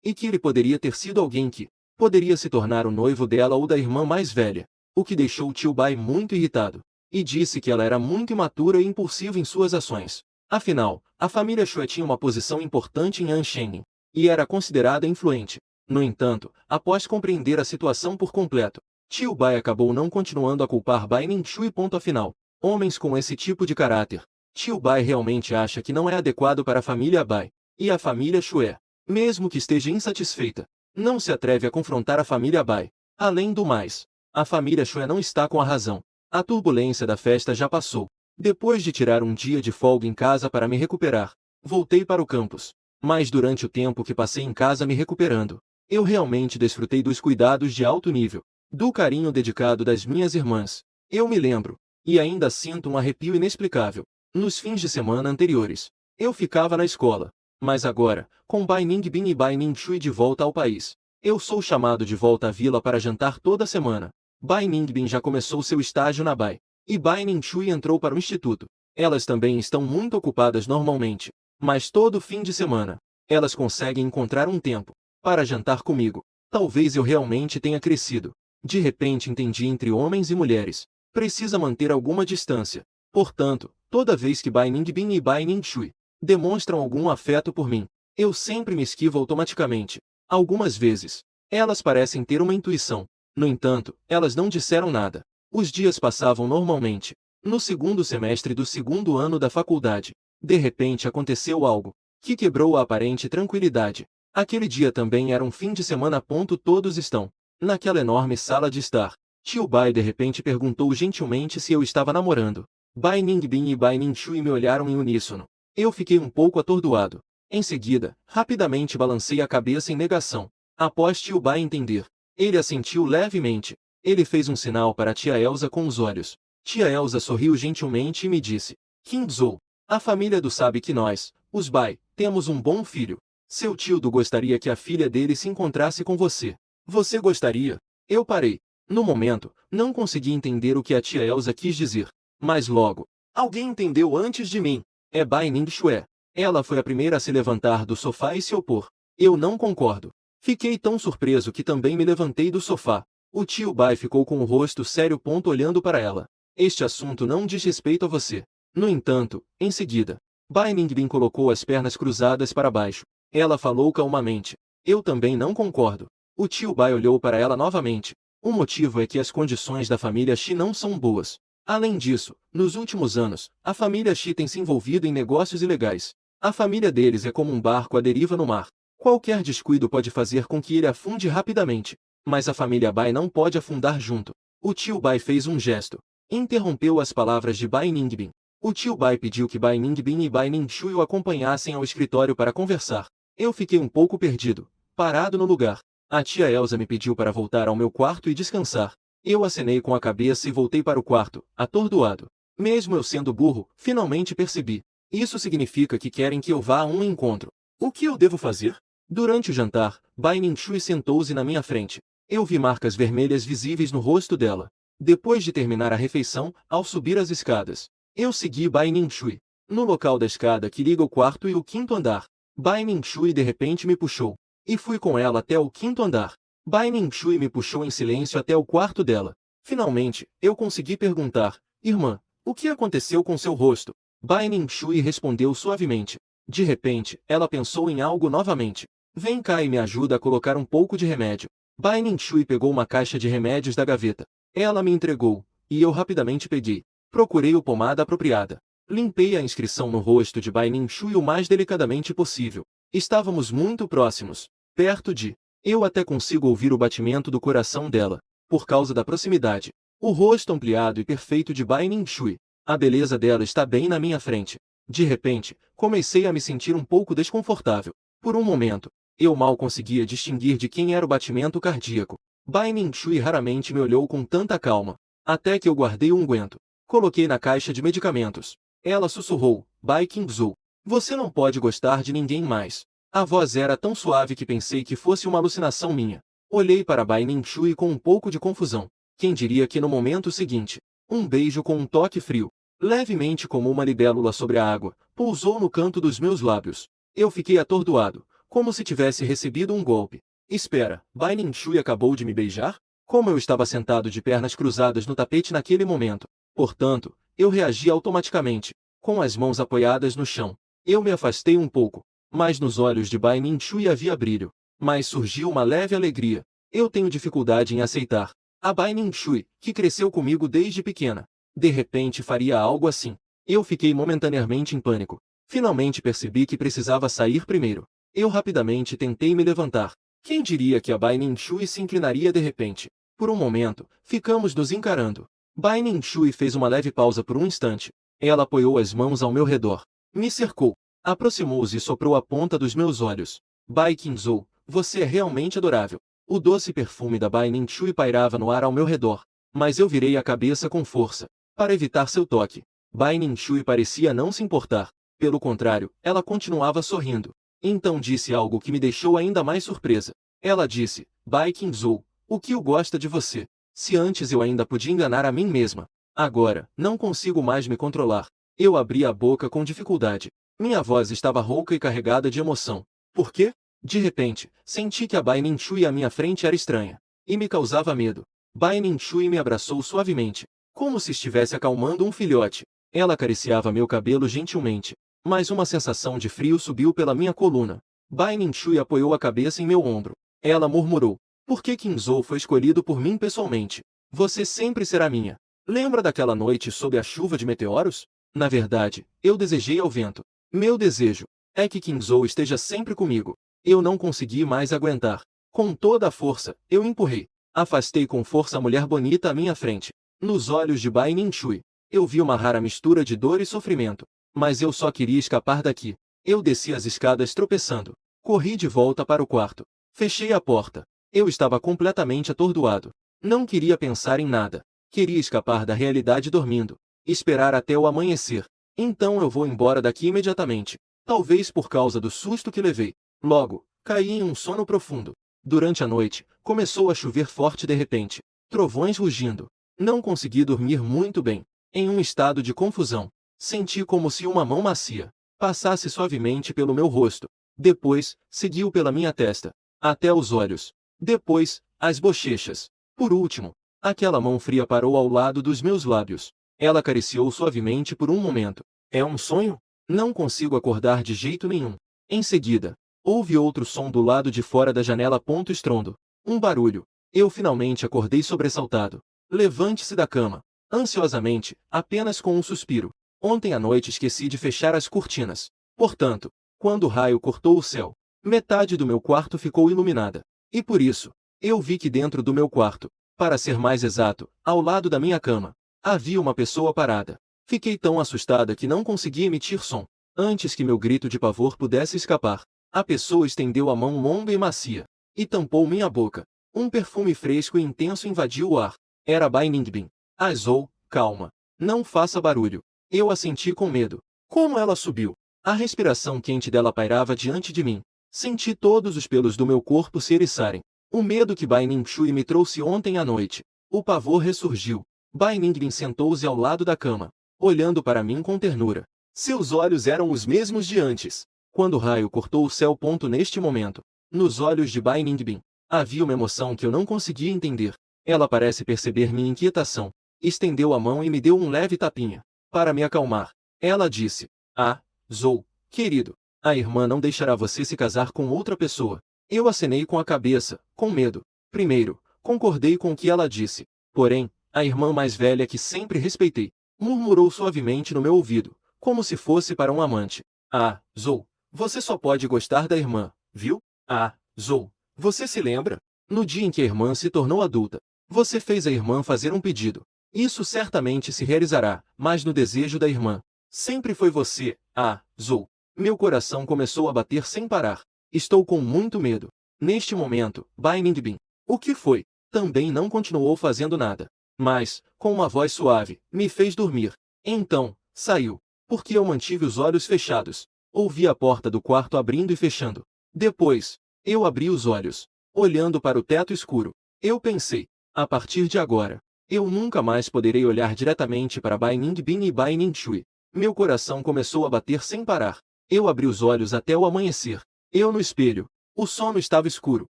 E que ele poderia ter sido alguém que poderia se tornar o noivo dela ou da irmã mais velha, o que deixou o tio Bai muito irritado. E disse que ela era muito imatura e impulsiva em suas ações. Afinal, a família Shui tinha uma posição importante em Anshen, e era considerada influente. No entanto, após compreender a situação por completo, tio Bai acabou não continuando a culpar Bai Ning-shui. Afinal, homens com esse tipo de caráter, tio Bai realmente acha que não é adequado para a família Bai. E a família Shui, mesmo que esteja insatisfeita, não se atreve a confrontar a família Bai. Além do mais, a família Shui não está com a razão. A turbulência da festa já passou. Depois de tirar um dia de folga em casa para me recuperar, voltei para o campus. Mas durante o tempo que passei em casa me recuperando, eu realmente desfrutei dos cuidados de alto nível, do carinho dedicado das minhas irmãs. Eu me lembro, e ainda sinto um arrepio inexplicável. Nos fins de semana anteriores, eu ficava na escola. Mas agora, com Bai Ningbin e Bai Ning-shui de volta ao país, eu sou chamado de volta à vila para jantar toda semana. Bai Ningbin já começou seu estágio na Bai. E Bai Ning-shui entrou para o instituto. Elas também estão muito ocupadas normalmente, mas todo fim de semana, elas conseguem encontrar um tempo para jantar comigo. Talvez eu realmente tenha crescido. De repente entendi entre homens e mulheres. Precisa manter alguma distância. Portanto, toda vez que Bai Ningbin e Bai Ning-shui demonstram algum afeto por mim, eu sempre me esquivo automaticamente. Algumas vezes, elas parecem ter uma intuição. No entanto, elas não disseram nada. Os dias passavam normalmente. No segundo semestre do segundo ano da faculdade, de repente aconteceu algo que quebrou a aparente tranquilidade. Aquele dia também era um fim de semana. Todos estão naquela enorme sala de estar. Tio Bai de repente perguntou gentilmente se eu estava namorando. Bai Ningbin e Bai Ning-shui me olharam em uníssono. Eu fiquei um pouco atordoado. Em seguida, rapidamente balancei a cabeça em negação. Após tio Bai entender, ele assentiu levemente. Ele fez um sinal para tia Elsa com os olhos. Tia Elsa sorriu gentilmente e me disse: King Zhou, a família do sabe que nós, os Bai, temos um bom filho. Seu tio Do gostaria que a filha dele se encontrasse com você. Você gostaria? Eu parei. No momento, não consegui entender o que a tia Elsa quis dizer. Mas logo, alguém entendeu antes de mim. É Bai Ning-shui. Ela foi a primeira a se levantar do sofá e se opor. Eu não concordo. Fiquei tão surpreso que também me levantei do sofá. O tio Bai ficou com o rosto sério. Olhando para ela. Este assunto não diz respeito a você. No entanto, em seguida, Bai Ningbin colocou as pernas cruzadas para baixo. Ela falou calmamente. Eu também não concordo. O tio Bai olhou para ela novamente. O motivo é que as condições da família Shi não são boas. Além disso, nos últimos anos, a família Shi tem se envolvido em negócios ilegais. A família deles é como um barco à deriva no mar. Qualquer descuido pode fazer com que ele afunde rapidamente. Mas a família Bai não pode afundar junto. O tio Bai fez um gesto. Interrompeu as palavras de Bai Ningbin. O tio Bai pediu que Bai Ningbin e Bai Ning-shui o acompanhassem ao escritório para conversar. Eu fiquei um pouco perdido, parado no lugar. A tia Elsa me pediu para voltar ao meu quarto e descansar. Eu acenei com a cabeça e voltei para o quarto, atordoado. Mesmo eu sendo burro, finalmente percebi. Isso significa que querem que eu vá a um encontro. O que eu devo fazer? Durante o jantar, Bai Ning-shui sentou-se na minha frente. Eu vi marcas vermelhas visíveis no rosto dela. Depois de terminar a refeição, ao subir as escadas, eu segui Bai Ning-shui. No local da escada que liga o quarto e o quinto andar, Bai Ning-shui de repente me puxou. E fui com ela até o quinto andar. Bai Ning-shui me puxou em silêncio até o quarto dela. Finalmente, eu consegui perguntar: Irmã, o que aconteceu com seu rosto? Bai Ning-shui respondeu suavemente. De repente, ela pensou em algo novamente. Vem cá e me ajuda a colocar um pouco de remédio. Bai Ning-shui pegou uma caixa de remédios da gaveta. Ela me entregou. e eu rapidamente peguei. Procurei a pomada apropriada. Limpei a inscrição no rosto de Bai Ninshui o mais delicadamente possível. Estávamos muito próximos. Perto de... Eu até consigo ouvir o batimento do coração dela, por causa da proximidade. O rosto ampliado e perfeito de Bai Ninshui. A beleza dela está bem na minha frente. De repente, comecei a me sentir um pouco desconfortável. Por um momento, eu mal conseguia distinguir de quem era o batimento cardíaco. Bai Ninshui raramente me olhou com tanta calma. Até que eu guardei o unguento. Coloquei na caixa de medicamentos. Ela sussurrou, Bai Qingzhou. Você não pode gostar de ninguém mais. A voz era tão suave que pensei que fosse uma alucinação minha. Olhei para Bai Ninshui com um pouco de confusão. Quem diria que no momento seguinte, um beijo com um toque frio, levemente como uma libélula sobre a água, pousou no canto dos meus lábios. Eu fiquei atordoado, como se tivesse recebido um golpe. Espera, Bai Ninshui acabou de me beijar? Como eu estava sentado de pernas cruzadas no tapete naquele momento, portanto, eu reagi automaticamente, com as mãos apoiadas no chão. Eu me afastei um pouco, mas nos olhos de Bai Ninshui havia brilho. Mas surgiu uma leve alegria. Eu tenho dificuldade em aceitar. A Bai Ninshui, que cresceu comigo desde pequena, de repente faria algo assim. Eu fiquei momentaneamente em pânico. Finalmente percebi que precisava sair primeiro. Eu rapidamente tentei me levantar. Quem diria que a Bai Ninshui se inclinaria de repente? Por um momento, ficamos nos encarando. Bai Ninshui fez uma leve pausa por um instante. Ela apoiou as mãos ao meu redor. Me cercou. Aproximou-se e soprou a ponta dos meus olhos. Bai Qingzhou, você é realmente adorável. O doce perfume da Bai Ninshui pairava no ar ao meu redor. Mas eu virei a cabeça com força, para evitar seu toque. Bai Ninshui parecia não se importar. Pelo contrário, ela continuava sorrindo. Então disse algo que me deixou ainda mais surpresa. Ela disse, Bai Qingzhou, o que eu gosta de você? Se antes eu ainda podia enganar a mim mesma, agora, não consigo mais me controlar. Eu abri a boca com dificuldade. Minha voz estava rouca e carregada de emoção. Por quê? De repente, senti que a Bai Ninshui à minha frente era estranha, e me causava medo. Bai Ninshui me abraçou suavemente, como se estivesse acalmando um filhote. Ela acariciava meu cabelo gentilmente, mas uma sensação de frio subiu pela minha coluna. Bai Ninshui apoiou a cabeça em meu ombro. Ela murmurou, por que Qingzhou foi escolhido por mim pessoalmente? Você sempre será minha. Lembra daquela noite sob a chuva de meteoros? Na verdade, eu desejei ao vento. Meu desejo é que Qingzhou esteja sempre comigo. Eu não consegui mais aguentar. Com toda a força, eu empurrei. Afastei com força a mulher bonita à minha frente. Nos olhos de Bai Ninshui, eu vi uma rara mistura de dor e sofrimento. Mas eu só queria escapar daqui. Eu desci as escadas tropeçando. Corri de volta para o quarto. Fechei a porta. Eu estava completamente atordoado. Não queria pensar em nada. Queria escapar da realidade dormindo. Esperar até o amanhecer. Então eu vou embora daqui imediatamente. Talvez por causa do susto que levei. Logo, caí em um sono profundo. Durante a noite, começou a chover forte de repente. Trovões rugindo. Não consegui dormir muito bem. Em um estado de confusão, senti como se uma mão macia passasse suavemente pelo meu rosto. Depois, seguiu pela minha testa, até os olhos. Depois, as bochechas. Por último, aquela mão fria parou ao lado dos meus lábios. Ela acariciou suavemente por um momento. É um sonho? Não consigo acordar de jeito nenhum. Em seguida, houve outro som do lado de fora da janela. Estrondo. Um barulho. Eu finalmente acordei sobressaltado. Levante-se da cama. Ansiosamente, apenas com um suspiro. Ontem à noite esqueci de fechar as cortinas. Portanto, quando o raio cortou o céu, metade do meu quarto ficou iluminada. E por isso, eu vi que dentro do meu quarto, para ser mais exato, ao lado da minha cama, havia uma pessoa parada. Fiquei tão assustada que não consegui emitir som. Antes que meu grito de pavor pudesse escapar, a pessoa estendeu a mão longa e macia e tampou minha boca. Um perfume fresco e intenso invadiu o ar. Era Bai Ningbin. Azou, calma. Não faça barulho. Eu a senti com medo. Como ela subiu. A respiração quente dela pairava diante de mim. Senti todos os pelos do meu corpo se eriçarem. O medo que Bai Ninshui me trouxe ontem à noite. O pavor ressurgiu. Bai Ningbin sentou-se ao lado da cama, olhando para mim com ternura. Seus olhos eram os mesmos de antes. Quando o raio cortou o céu. Neste momento, nos olhos de Bai Ningbin, havia uma emoção que eu não conseguia entender. Ela parece perceber minha inquietação. Estendeu a mão e me deu um leve tapinha. Para me acalmar, ela disse: Ah, Zou, querido, a irmã não deixará você se casar com outra pessoa. Eu acenei com a cabeça, com medo. Primeiro, concordei com o que ela disse. Porém, a irmã mais velha que sempre respeitei, murmurou suavemente no meu ouvido, como se fosse para um amante. Ah, Zou, você só pode gostar da irmã, viu? Ah, Zou, você se lembra? No dia em que a irmã se tornou adulta, você fez a irmã fazer um pedido. Isso certamente se realizará, mas no desejo da irmã. Sempre foi você, ah, Zou. Meu coração começou a bater sem parar. Estou com muito medo. Neste momento, Bai Ningbin, o que foi? Também não continuou fazendo nada. Mas, com uma voz suave, me fez dormir. Então, saiu. Porque eu mantive os olhos fechados. Ouvi a porta do quarto abrindo e fechando. Depois, eu abri os olhos, olhando para o teto escuro. Eu pensei, a partir de agora, eu nunca mais poderei olhar diretamente para Bai Ningbin e Bai Ningxue. Meu coração começou a bater sem parar. Eu abri os olhos até o amanhecer. Eu no espelho. O sono estava escuro.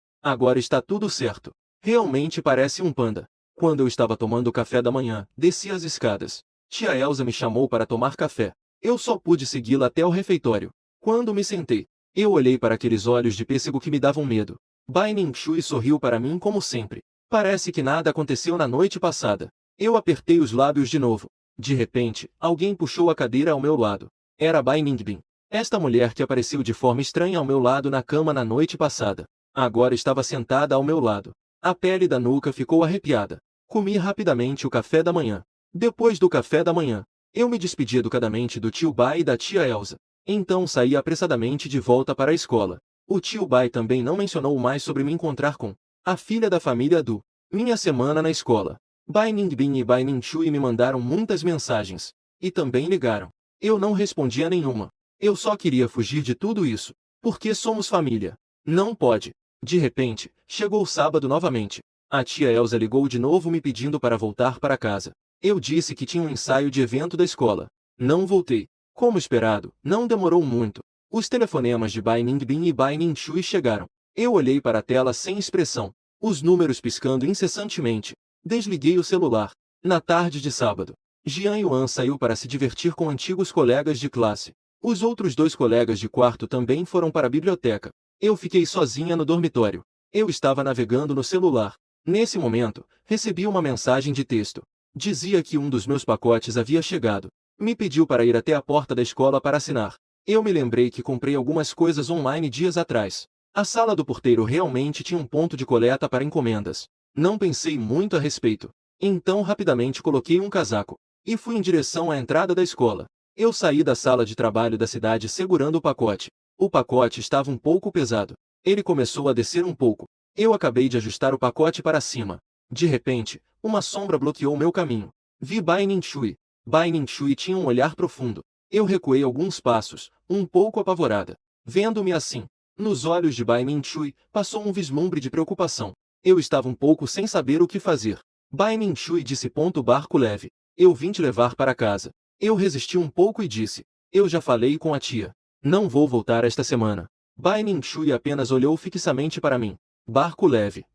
Agora está tudo certo. Realmente parece um panda. Quando eu estava tomando café da manhã, desci as escadas. Tia Elsa me chamou para tomar café. Eu só pude segui-la até o refeitório. Quando me sentei, eu olhei para aqueles olhos de pêssego que me davam medo. Bai Ningxue sorriu para mim como sempre. Parece que nada aconteceu na noite passada. Eu apertei os lábios de novo. De repente, alguém puxou a cadeira ao meu lado. Era Bai Ningbin. Esta mulher que apareceu de forma estranha ao meu lado na cama na noite passada. Agora estava sentada ao meu lado. A pele da nuca ficou arrepiada. Comi rapidamente o café da manhã. Depois do café da manhã, eu me despedi educadamente do tio Bai e da tia Elsa. Então saí apressadamente de volta para a escola. O tio Bai também não mencionou mais sobre me encontrar com a filha da família Du. Minha semana na escola. Bai Ningbin e Bai Ningxue me mandaram muitas mensagens. E também ligaram. Eu não respondi a nenhuma. Eu só queria fugir de tudo isso. Porque somos família. Não pode. De repente, chegou o sábado novamente. A tia Elsa ligou de novo me pedindo para voltar para casa. Eu disse que tinha um ensaio de evento da escola. Não voltei. Como esperado, não demorou muito. Os telefonemas de Bai Ningbin e Bai Ningxue chegaram. Eu olhei para a tela sem expressão. Os números piscando incessantemente. Desliguei o celular. Na tarde de sábado, Jian Yuan saiu para se divertir com antigos colegas de classe. Os outros dois colegas de quarto também foram para a biblioteca. Eu fiquei sozinha no dormitório. Eu estava navegando no celular. Nesse momento, recebi uma mensagem de texto. Dizia que um dos meus pacotes havia chegado. Me pediu para ir até a porta da escola para assinar. Eu me lembrei que comprei algumas coisas online dias atrás. A sala do porteiro realmente tinha um ponto de coleta para encomendas. Não pensei muito a respeito. Então rapidamente coloquei um casaco. E fui em direção à entrada da escola. Eu saí da sala de trabalho da cidade segurando o pacote. O pacote estava um pouco pesado. Ele começou a descer um pouco. Eu acabei de ajustar o pacote para cima. De repente, uma sombra bloqueou meu caminho. Vi Bai Ningxue. Bai Ningxue tinha um olhar profundo. Eu recuei alguns passos, um pouco apavorada. Vendo-me assim, nos olhos de Bai Ningxue, passou um vislumbre de preocupação. Eu estava um pouco sem saber o que fazer. Bai Ningxue disse: barco leve. Eu vim te levar para casa. Eu resisti um pouco e disse: eu já falei com a tia. Não vou voltar esta semana. Bai Ningxue apenas olhou fixamente para mim. Barco leve.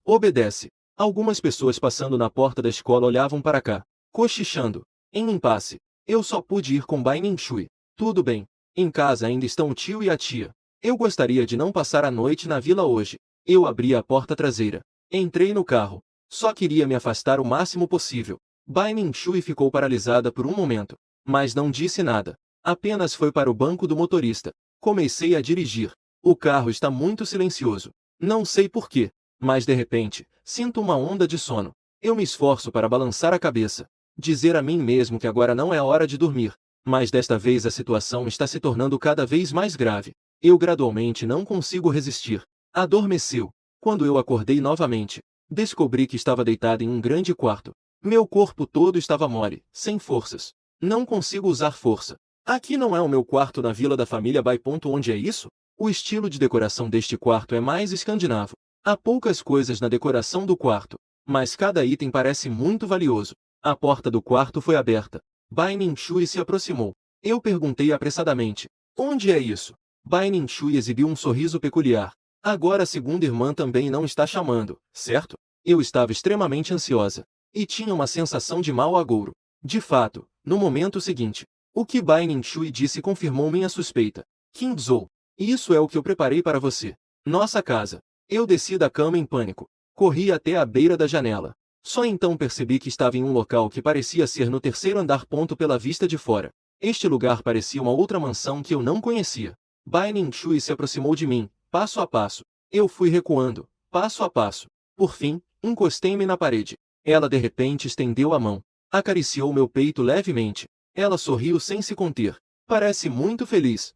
Obedece. Algumas pessoas passando na porta da escola olhavam para cá, cochichando. Em impasse. Eu só pude ir com Bai Ningxue. Tudo bem. Em casa ainda estão o tio e a tia. Eu gostaria de não passar a noite na vila hoje. Eu abri a porta traseira. Entrei no carro. Só queria me afastar o máximo possível. Bai Ningxue ficou paralisada por um momento, mas não disse nada. Apenas foi para o banco do motorista. Comecei a dirigir. O carro está muito silencioso. Não sei porquê, mas de repente, sinto uma onda de sono. Eu me esforço para balançar a cabeça. Dizer a mim mesmo que agora não é a hora de dormir. Mas desta vez a situação está se tornando cada vez mais grave. Eu gradualmente não consigo resistir. Adormeceu. Quando eu acordei novamente, descobri que estava deitada em um grande quarto. Meu corpo todo estava mole, sem forças. Não consigo usar força. Aqui não é o meu quarto na vila da família Bai. Onde é isso? O estilo de decoração deste quarto é mais escandinavo. Há poucas coisas na decoração do quarto, mas cada item parece muito valioso. A porta do quarto foi aberta. Bai Ningxue se aproximou. Eu perguntei apressadamente: onde é isso? Bai Ningxue exibiu um sorriso peculiar. Agora a segunda irmã também não está chamando, certo? Eu estava extremamente ansiosa. E tinha uma sensação de mau agouro. De fato, no momento seguinte, o que Bai Ningxue disse confirmou minha suspeita. King Zhou, isso é o que eu preparei para você. Nossa casa. Eu desci da cama em pânico. Corri até a beira da janela. Só então percebi que estava em um local que parecia ser no terceiro andar. Pela vista de fora. Este lugar parecia uma outra mansão que eu não conhecia. Bai Ning-Shui se aproximou de mim, passo a passo. Eu fui recuando, passo a passo. Por fim, encostei-me na parede. Ela de repente estendeu a mão. Acariciou meu peito levemente. Ela sorriu sem se conter. Parece muito feliz.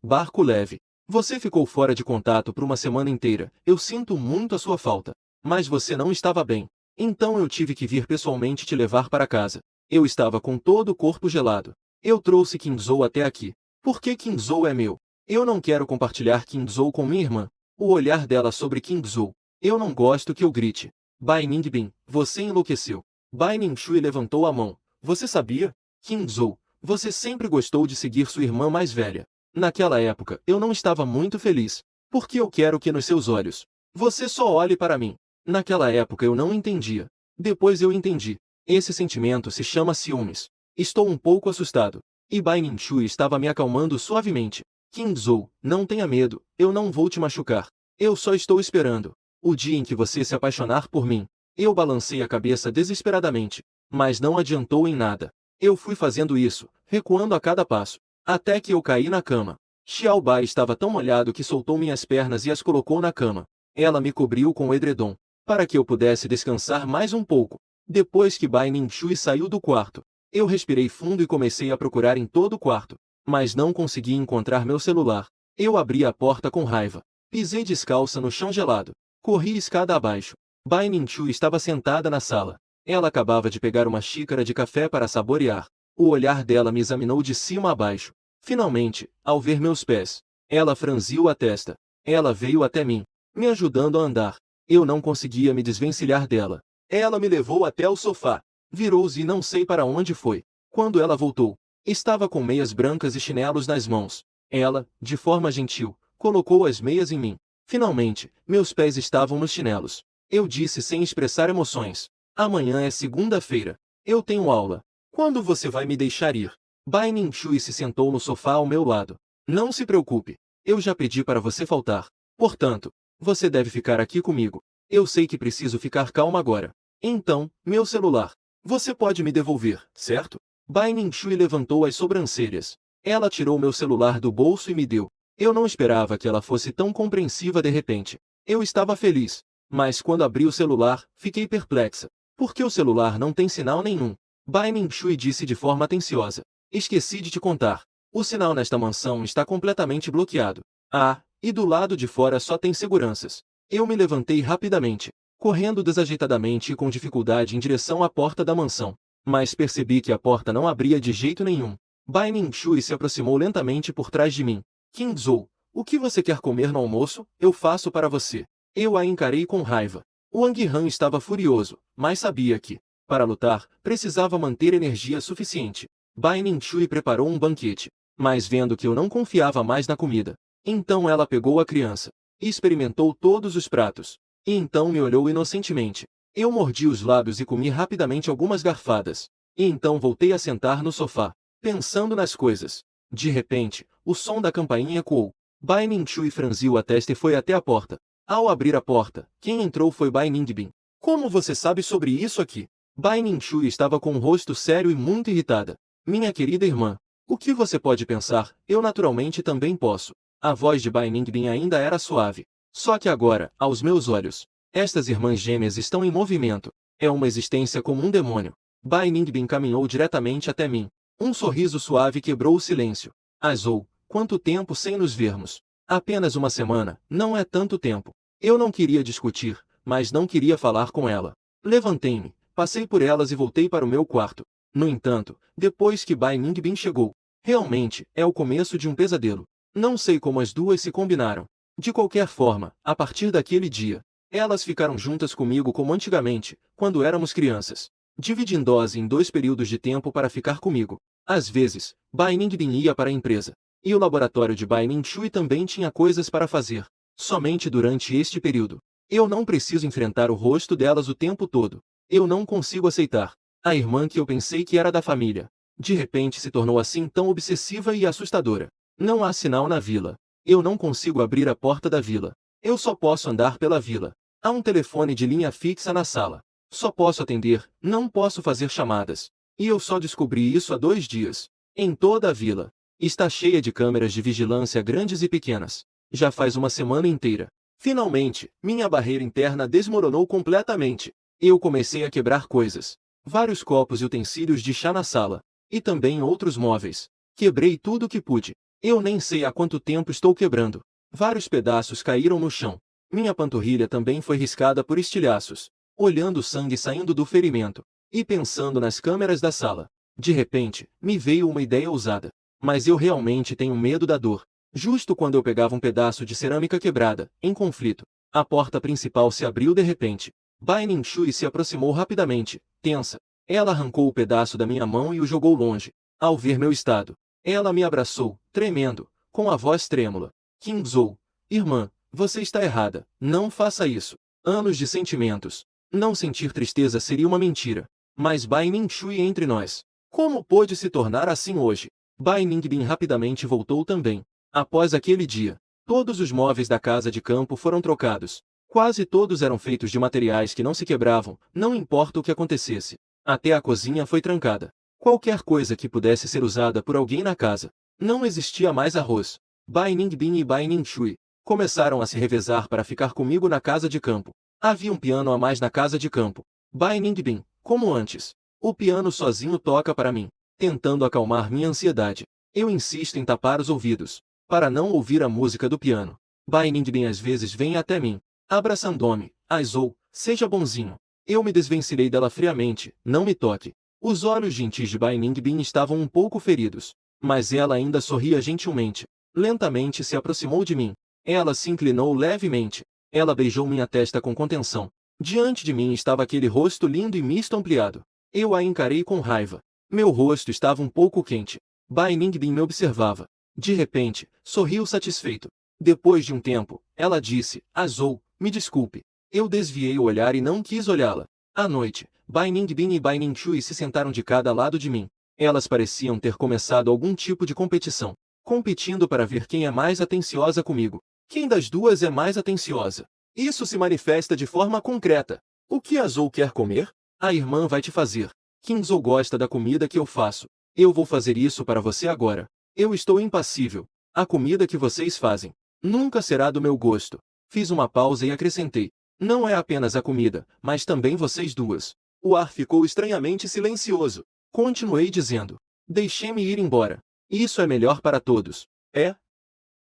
Barco leve. Você ficou fora de contato por uma semana inteira. Eu sinto muito a sua falta. Mas você não estava bem. Então eu tive que vir pessoalmente te levar para casa. Eu estava com todo o corpo gelado. Eu trouxe Qingzhou até aqui. Por que Qingzhou é meu? Eu não quero compartilhar Qingzhou com minha irmã. O olhar dela sobre Qingzhou. Eu não gosto que eu grite. Bai Ningbin, você enlouqueceu. Bai Ning-Shui levantou a mão. Você sabia? Qingzhou, você sempre gostou de seguir sua irmã mais velha. Naquela época, eu não estava muito feliz. Porque eu quero que nos seus olhos você só olhe para mim. Naquela época eu não entendia. Depois eu entendi. Esse sentimento se chama ciúmes. Estou um pouco assustado. E Bai Ning-Shui estava me acalmando suavemente. Qingzhou, não tenha medo, eu não vou te machucar. Eu só estou esperando o dia em que você se apaixonar por mim. Eu balancei a cabeça desesperadamente, mas não adiantou em nada. Eu fui fazendo isso, recuando a cada passo, até que eu caí na cama. Xiao Bai estava tão molhado que soltou minhas pernas e as colocou na cama. Ela me cobriu com o edredom, para que eu pudesse descansar mais um pouco. Depois que Bai Ning-Shui saiu do quarto, eu respirei fundo e comecei a procurar em todo o quarto, mas não consegui encontrar meu celular. Eu abri a porta com raiva. Pisei descalça no chão gelado. Corri escada abaixo. Bai Ning-Shui estava sentada na sala. Ela acabava de pegar uma xícara de café para saborear. O olhar dela me examinou de cima a baixo. Finalmente, ao ver meus pés, ela franziu a testa. Ela veio até mim, me ajudando a andar. Eu não conseguia me desvencilhar dela. Ela me levou até o sofá. Virou-se e não sei para onde foi. Quando ela voltou, estava com meias brancas e chinelos nas mãos. Ela, de forma gentil, colocou as meias em mim. Finalmente, meus pés estavam nos chinelos. Eu disse sem expressar emoções. Amanhã é segunda-feira. Eu tenho aula. Quando você vai me deixar ir? Bai Ning-Shui se sentou no sofá ao meu lado. Não se preocupe. Eu já pedi para você faltar. Portanto, você deve ficar aqui comigo. Eu sei que preciso ficar calma agora. Então, meu celular. Você pode me devolver, certo? Bai Ning-Shui levantou as sobrancelhas. Ela tirou meu celular do bolso e me deu. Eu não esperava que ela fosse tão compreensiva de repente. Eu estava feliz. Mas quando abri o celular, fiquei perplexa. Porque o celular não tem sinal nenhum. Bai Ning-Shui disse de forma atenciosa. Esqueci de te contar. O sinal nesta mansão está completamente bloqueado. Ah, e do lado de fora só tem seguranças. Eu me levantei rapidamente, correndo desajeitadamente e com dificuldade em direção à porta da mansão. Mas percebi que a porta não abria de jeito nenhum. Bai Ning-Shui se aproximou lentamente por trás de mim. Qingzhou, o que você quer comer no almoço? Eu faço para você. Eu a encarei com raiva. O Wang Han estava furioso, mas sabia que, para lutar, precisava manter energia suficiente. Bai Ning-Shui preparou um banquete, mas vendo que eu não confiava mais na comida, então ela pegou a criança e experimentou todos os pratos. E então me olhou inocentemente. Eu mordi os lábios e comi rapidamente algumas garfadas. E então voltei a sentar no sofá, pensando nas coisas. De repente, o som da campainha ecoou. Bai Ning-Shui franziu a testa e foi até a porta. Ao abrir a porta, quem entrou foi Bai Ningbin. Como você sabe sobre isso aqui? Bai Ning-Shui estava com um rosto sério e muito irritada. Minha querida irmã, o que você pode pensar? Eu naturalmente também posso. A voz de Bai Ningbin ainda era suave. Só que agora, aos meus olhos, estas irmãs gêmeas estão em movimento. É uma existência como um demônio. Bai Ningbin caminhou diretamente até mim. Um sorriso suave quebrou o silêncio. Azou, quanto tempo sem nos vermos? Apenas uma semana, não é tanto tempo. Eu não queria discutir, mas não queria falar com ela. Levantei-me, passei por elas e voltei para o meu quarto. No entanto, depois que Bai Ningbin chegou, realmente, é o começo de um pesadelo. Não sei como as duas se combinaram. De qualquer forma, a partir daquele dia, elas ficaram juntas comigo como antigamente, quando éramos crianças. Dividindo-as em 2 períodos de tempo para ficar comigo. Às vezes, Bai Ningbin ia para a empresa. E o laboratório de Bai Ning-Shui também tinha coisas para fazer. Somente durante este período. Eu não preciso enfrentar o rosto delas o tempo todo. Eu não consigo aceitar. A irmã que eu pensei que era da família, de repente se tornou assim tão obsessiva e assustadora. Não há sinal na vila. Eu não consigo abrir a porta da vila. Eu só posso andar pela vila. Há um telefone de linha fixa na sala. Só posso atender, não posso fazer chamadas. E eu só descobri isso há 2 dias. Em toda a vila. Está cheia de câmeras de vigilância grandes e pequenas. Já faz uma semana inteira. Finalmente, minha barreira interna desmoronou completamente. Eu comecei a quebrar coisas. Vários copos e utensílios de chá na sala. E também outros móveis. Quebrei tudo o que pude. Eu nem sei há quanto tempo estou quebrando. Vários pedaços caíram no chão. Minha panturrilha também foi riscada por estilhaços. Olhando o sangue saindo do ferimento. E pensando nas câmeras da sala. De repente, me veio uma ideia ousada. Mas eu realmente tenho medo da dor. Justo quando eu pegava um pedaço de cerâmica quebrada, em conflito, a porta principal se abriu de repente. Bai Ning-shui se aproximou rapidamente, tensa. Ela arrancou o pedaço da minha mão e o jogou longe. Ao ver meu estado, ela me abraçou, tremendo, com a voz trêmula. Qingzhou, irmã, você está errada, não faça isso. Anos de sentimentos. Não sentir tristeza seria uma mentira. Mas Bai Ning-shui entre nós. Como pôde se tornar assim hoje? Bai Ningbin rapidamente voltou também. Após aquele dia, todos os móveis da casa de campo foram trocados. Quase todos eram feitos de materiais que não se quebravam, não importa o que acontecesse. Até a cozinha foi trancada. Qualquer coisa que pudesse ser usada por alguém na casa. Não existia mais arroz. Bai Ningbin e Bai Ning-shui começaram a se revezar para ficar comigo na casa de campo. Havia um piano a mais na casa de campo. Bai Ningbin, como antes. O piano sozinho toca para mim, tentando acalmar minha ansiedade. Eu insisto em tapar os ouvidos, para não ouvir a música do piano. Bai Ningbin às vezes vem até mim, abraçando-me. Aizou, seja bonzinho. Eu me desvencilhei dela friamente, não me toque. Os olhos gentis de Bai Ningbin estavam um pouco feridos, mas ela ainda sorria gentilmente. Lentamente se aproximou de mim. Ela se inclinou levemente. Ela beijou minha testa com contenção. Diante de mim estava aquele rosto lindo e misto ampliado. Eu a encarei com raiva. Meu rosto estava um pouco quente. Bai Ningbin me observava. De repente, sorriu satisfeito. Depois de um tempo, ela disse, Azou, me desculpe. Eu desviei o olhar e não quis olhá-la. À noite, Bai Ningbin e Bai Ning-shui se sentaram de cada lado de mim. Elas pareciam ter começado algum tipo de competição. Competindo para ver quem é mais atenciosa comigo. Quem das duas é mais atenciosa? Isso se manifesta de forma concreta. O que Azou quer comer? A irmã vai te fazer. Qingzhou gosta da comida que eu faço. Eu vou fazer isso para você agora. Eu estou impassível. A comida que vocês fazem nunca será do meu gosto. Fiz uma pausa e acrescentei. Não é apenas a comida, mas também vocês duas. O ar ficou estranhamente silencioso. Continuei dizendo. Deixe-me ir embora. Isso é melhor para todos. É?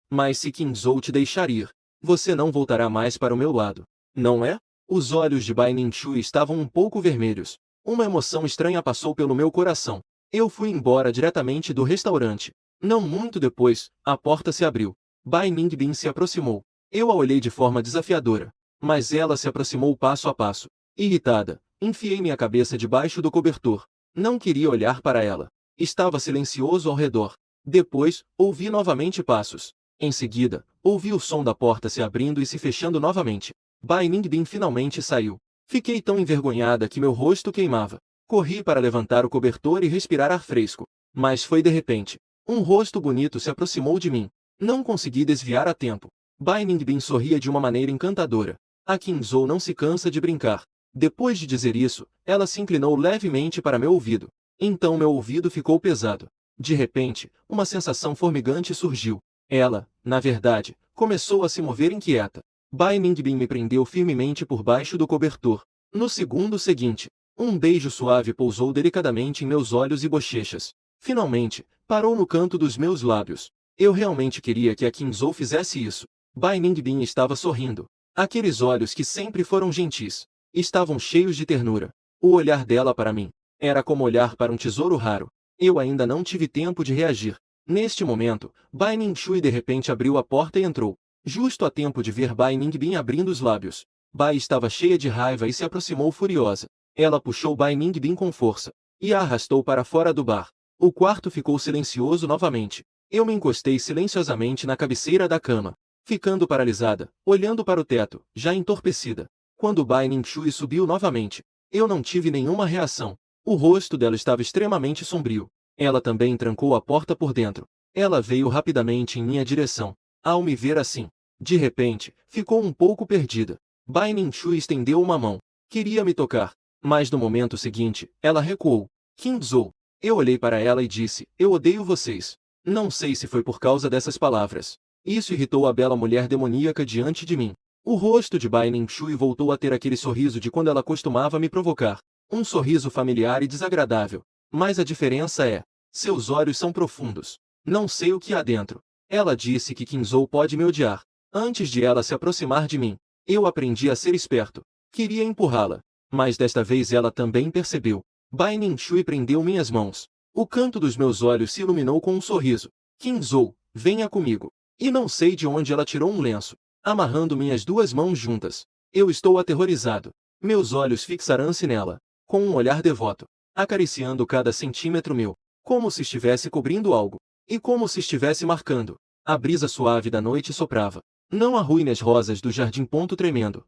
Mas se Qingzhou te deixar ir, você não voltará mais para o meu lado. Não é? Os olhos de Bai Ning-shui estavam um pouco vermelhos. Uma emoção estranha passou pelo meu coração. Eu fui embora diretamente do restaurante. Não muito depois, a porta se abriu. Bai Ningbin se aproximou. Eu a olhei de forma desafiadora. Mas ela se aproximou passo a passo. Irritada, enfiei minha cabeça debaixo do cobertor. Não queria olhar para ela. Estava silencioso ao redor. Depois, ouvi novamente passos. Em seguida, ouvi o som da porta se abrindo e se fechando novamente. Bai Ningbin finalmente saiu. Fiquei tão envergonhada que meu rosto queimava. Corri para levantar o cobertor e respirar ar fresco. Mas foi de repente. Um rosto bonito se aproximou de mim. Não consegui desviar a tempo. Bai Ningbin sorria de uma maneira encantadora. A Qingzhou não se cansa de brincar. Depois de dizer isso, ela se inclinou levemente para meu ouvido. Então meu ouvido ficou pesado. De repente, uma sensação formigante surgiu. Ela, na verdade, começou a se mover inquieta. Bai Ningbin me prendeu firmemente por baixo do cobertor. No segundo seguinte, um beijo suave pousou delicadamente em meus olhos e bochechas. Finalmente, parou no canto dos meus lábios. Eu realmente queria que a Qingzhou fizesse isso. Bai Ningbin estava sorrindo. Aqueles olhos que sempre foram gentis estavam cheios de ternura. O olhar dela para mim era como olhar para um tesouro raro. Eu ainda não tive tempo de reagir. Neste momento, Bai Ning-shui de repente abriu a porta e entrou. Justo a tempo de ver Bai Ningbin abrindo os lábios. Bai estava cheia de raiva e se aproximou furiosa. Ela puxou Bai Ningbin com força e a arrastou para fora do bar. O quarto ficou silencioso novamente. Eu me encostei silenciosamente na cabeceira da cama, ficando paralisada, olhando para o teto, já entorpecida. Quando Bai Ning-shui subiu novamente, eu não tive nenhuma reação. O rosto dela estava extremamente sombrio. Ela também trancou a porta por dentro. Ela veio rapidamente em minha direção. Ao me ver assim, de repente, ficou um pouco perdida. Bai Ning-shui estendeu uma mão. Queria me tocar. Mas no momento seguinte, ela recuou. Qingzhou. Eu olhei para ela e disse, eu odeio vocês. Não sei se foi por causa dessas palavras. Isso irritou a bela mulher demoníaca diante de mim. O rosto de Bai Ningshui voltou a ter aquele sorriso de quando ela costumava me provocar. Um sorriso familiar e desagradável. Mas a diferença é, seus olhos são profundos. Não sei o que há dentro. Ela disse que Qingzhou pode me odiar. Antes de ela se aproximar de mim, eu aprendi a ser esperto. Queria empurrá-la. Mas desta vez ela também percebeu. Bai Ningshui prendeu minhas mãos. O canto dos meus olhos se iluminou com um sorriso. Qingzhou, venha comigo. E não sei de onde ela tirou um lenço, amarrando minhas duas mãos juntas. Eu estou aterrorizado. Meus olhos fixaram-se nela, com um olhar devoto, acariciando cada centímetro meu, como se estivesse cobrindo algo, e como se estivesse marcando. A brisa suave da noite soprava. Não arruine as rosas do jardim. Ponto tremendo.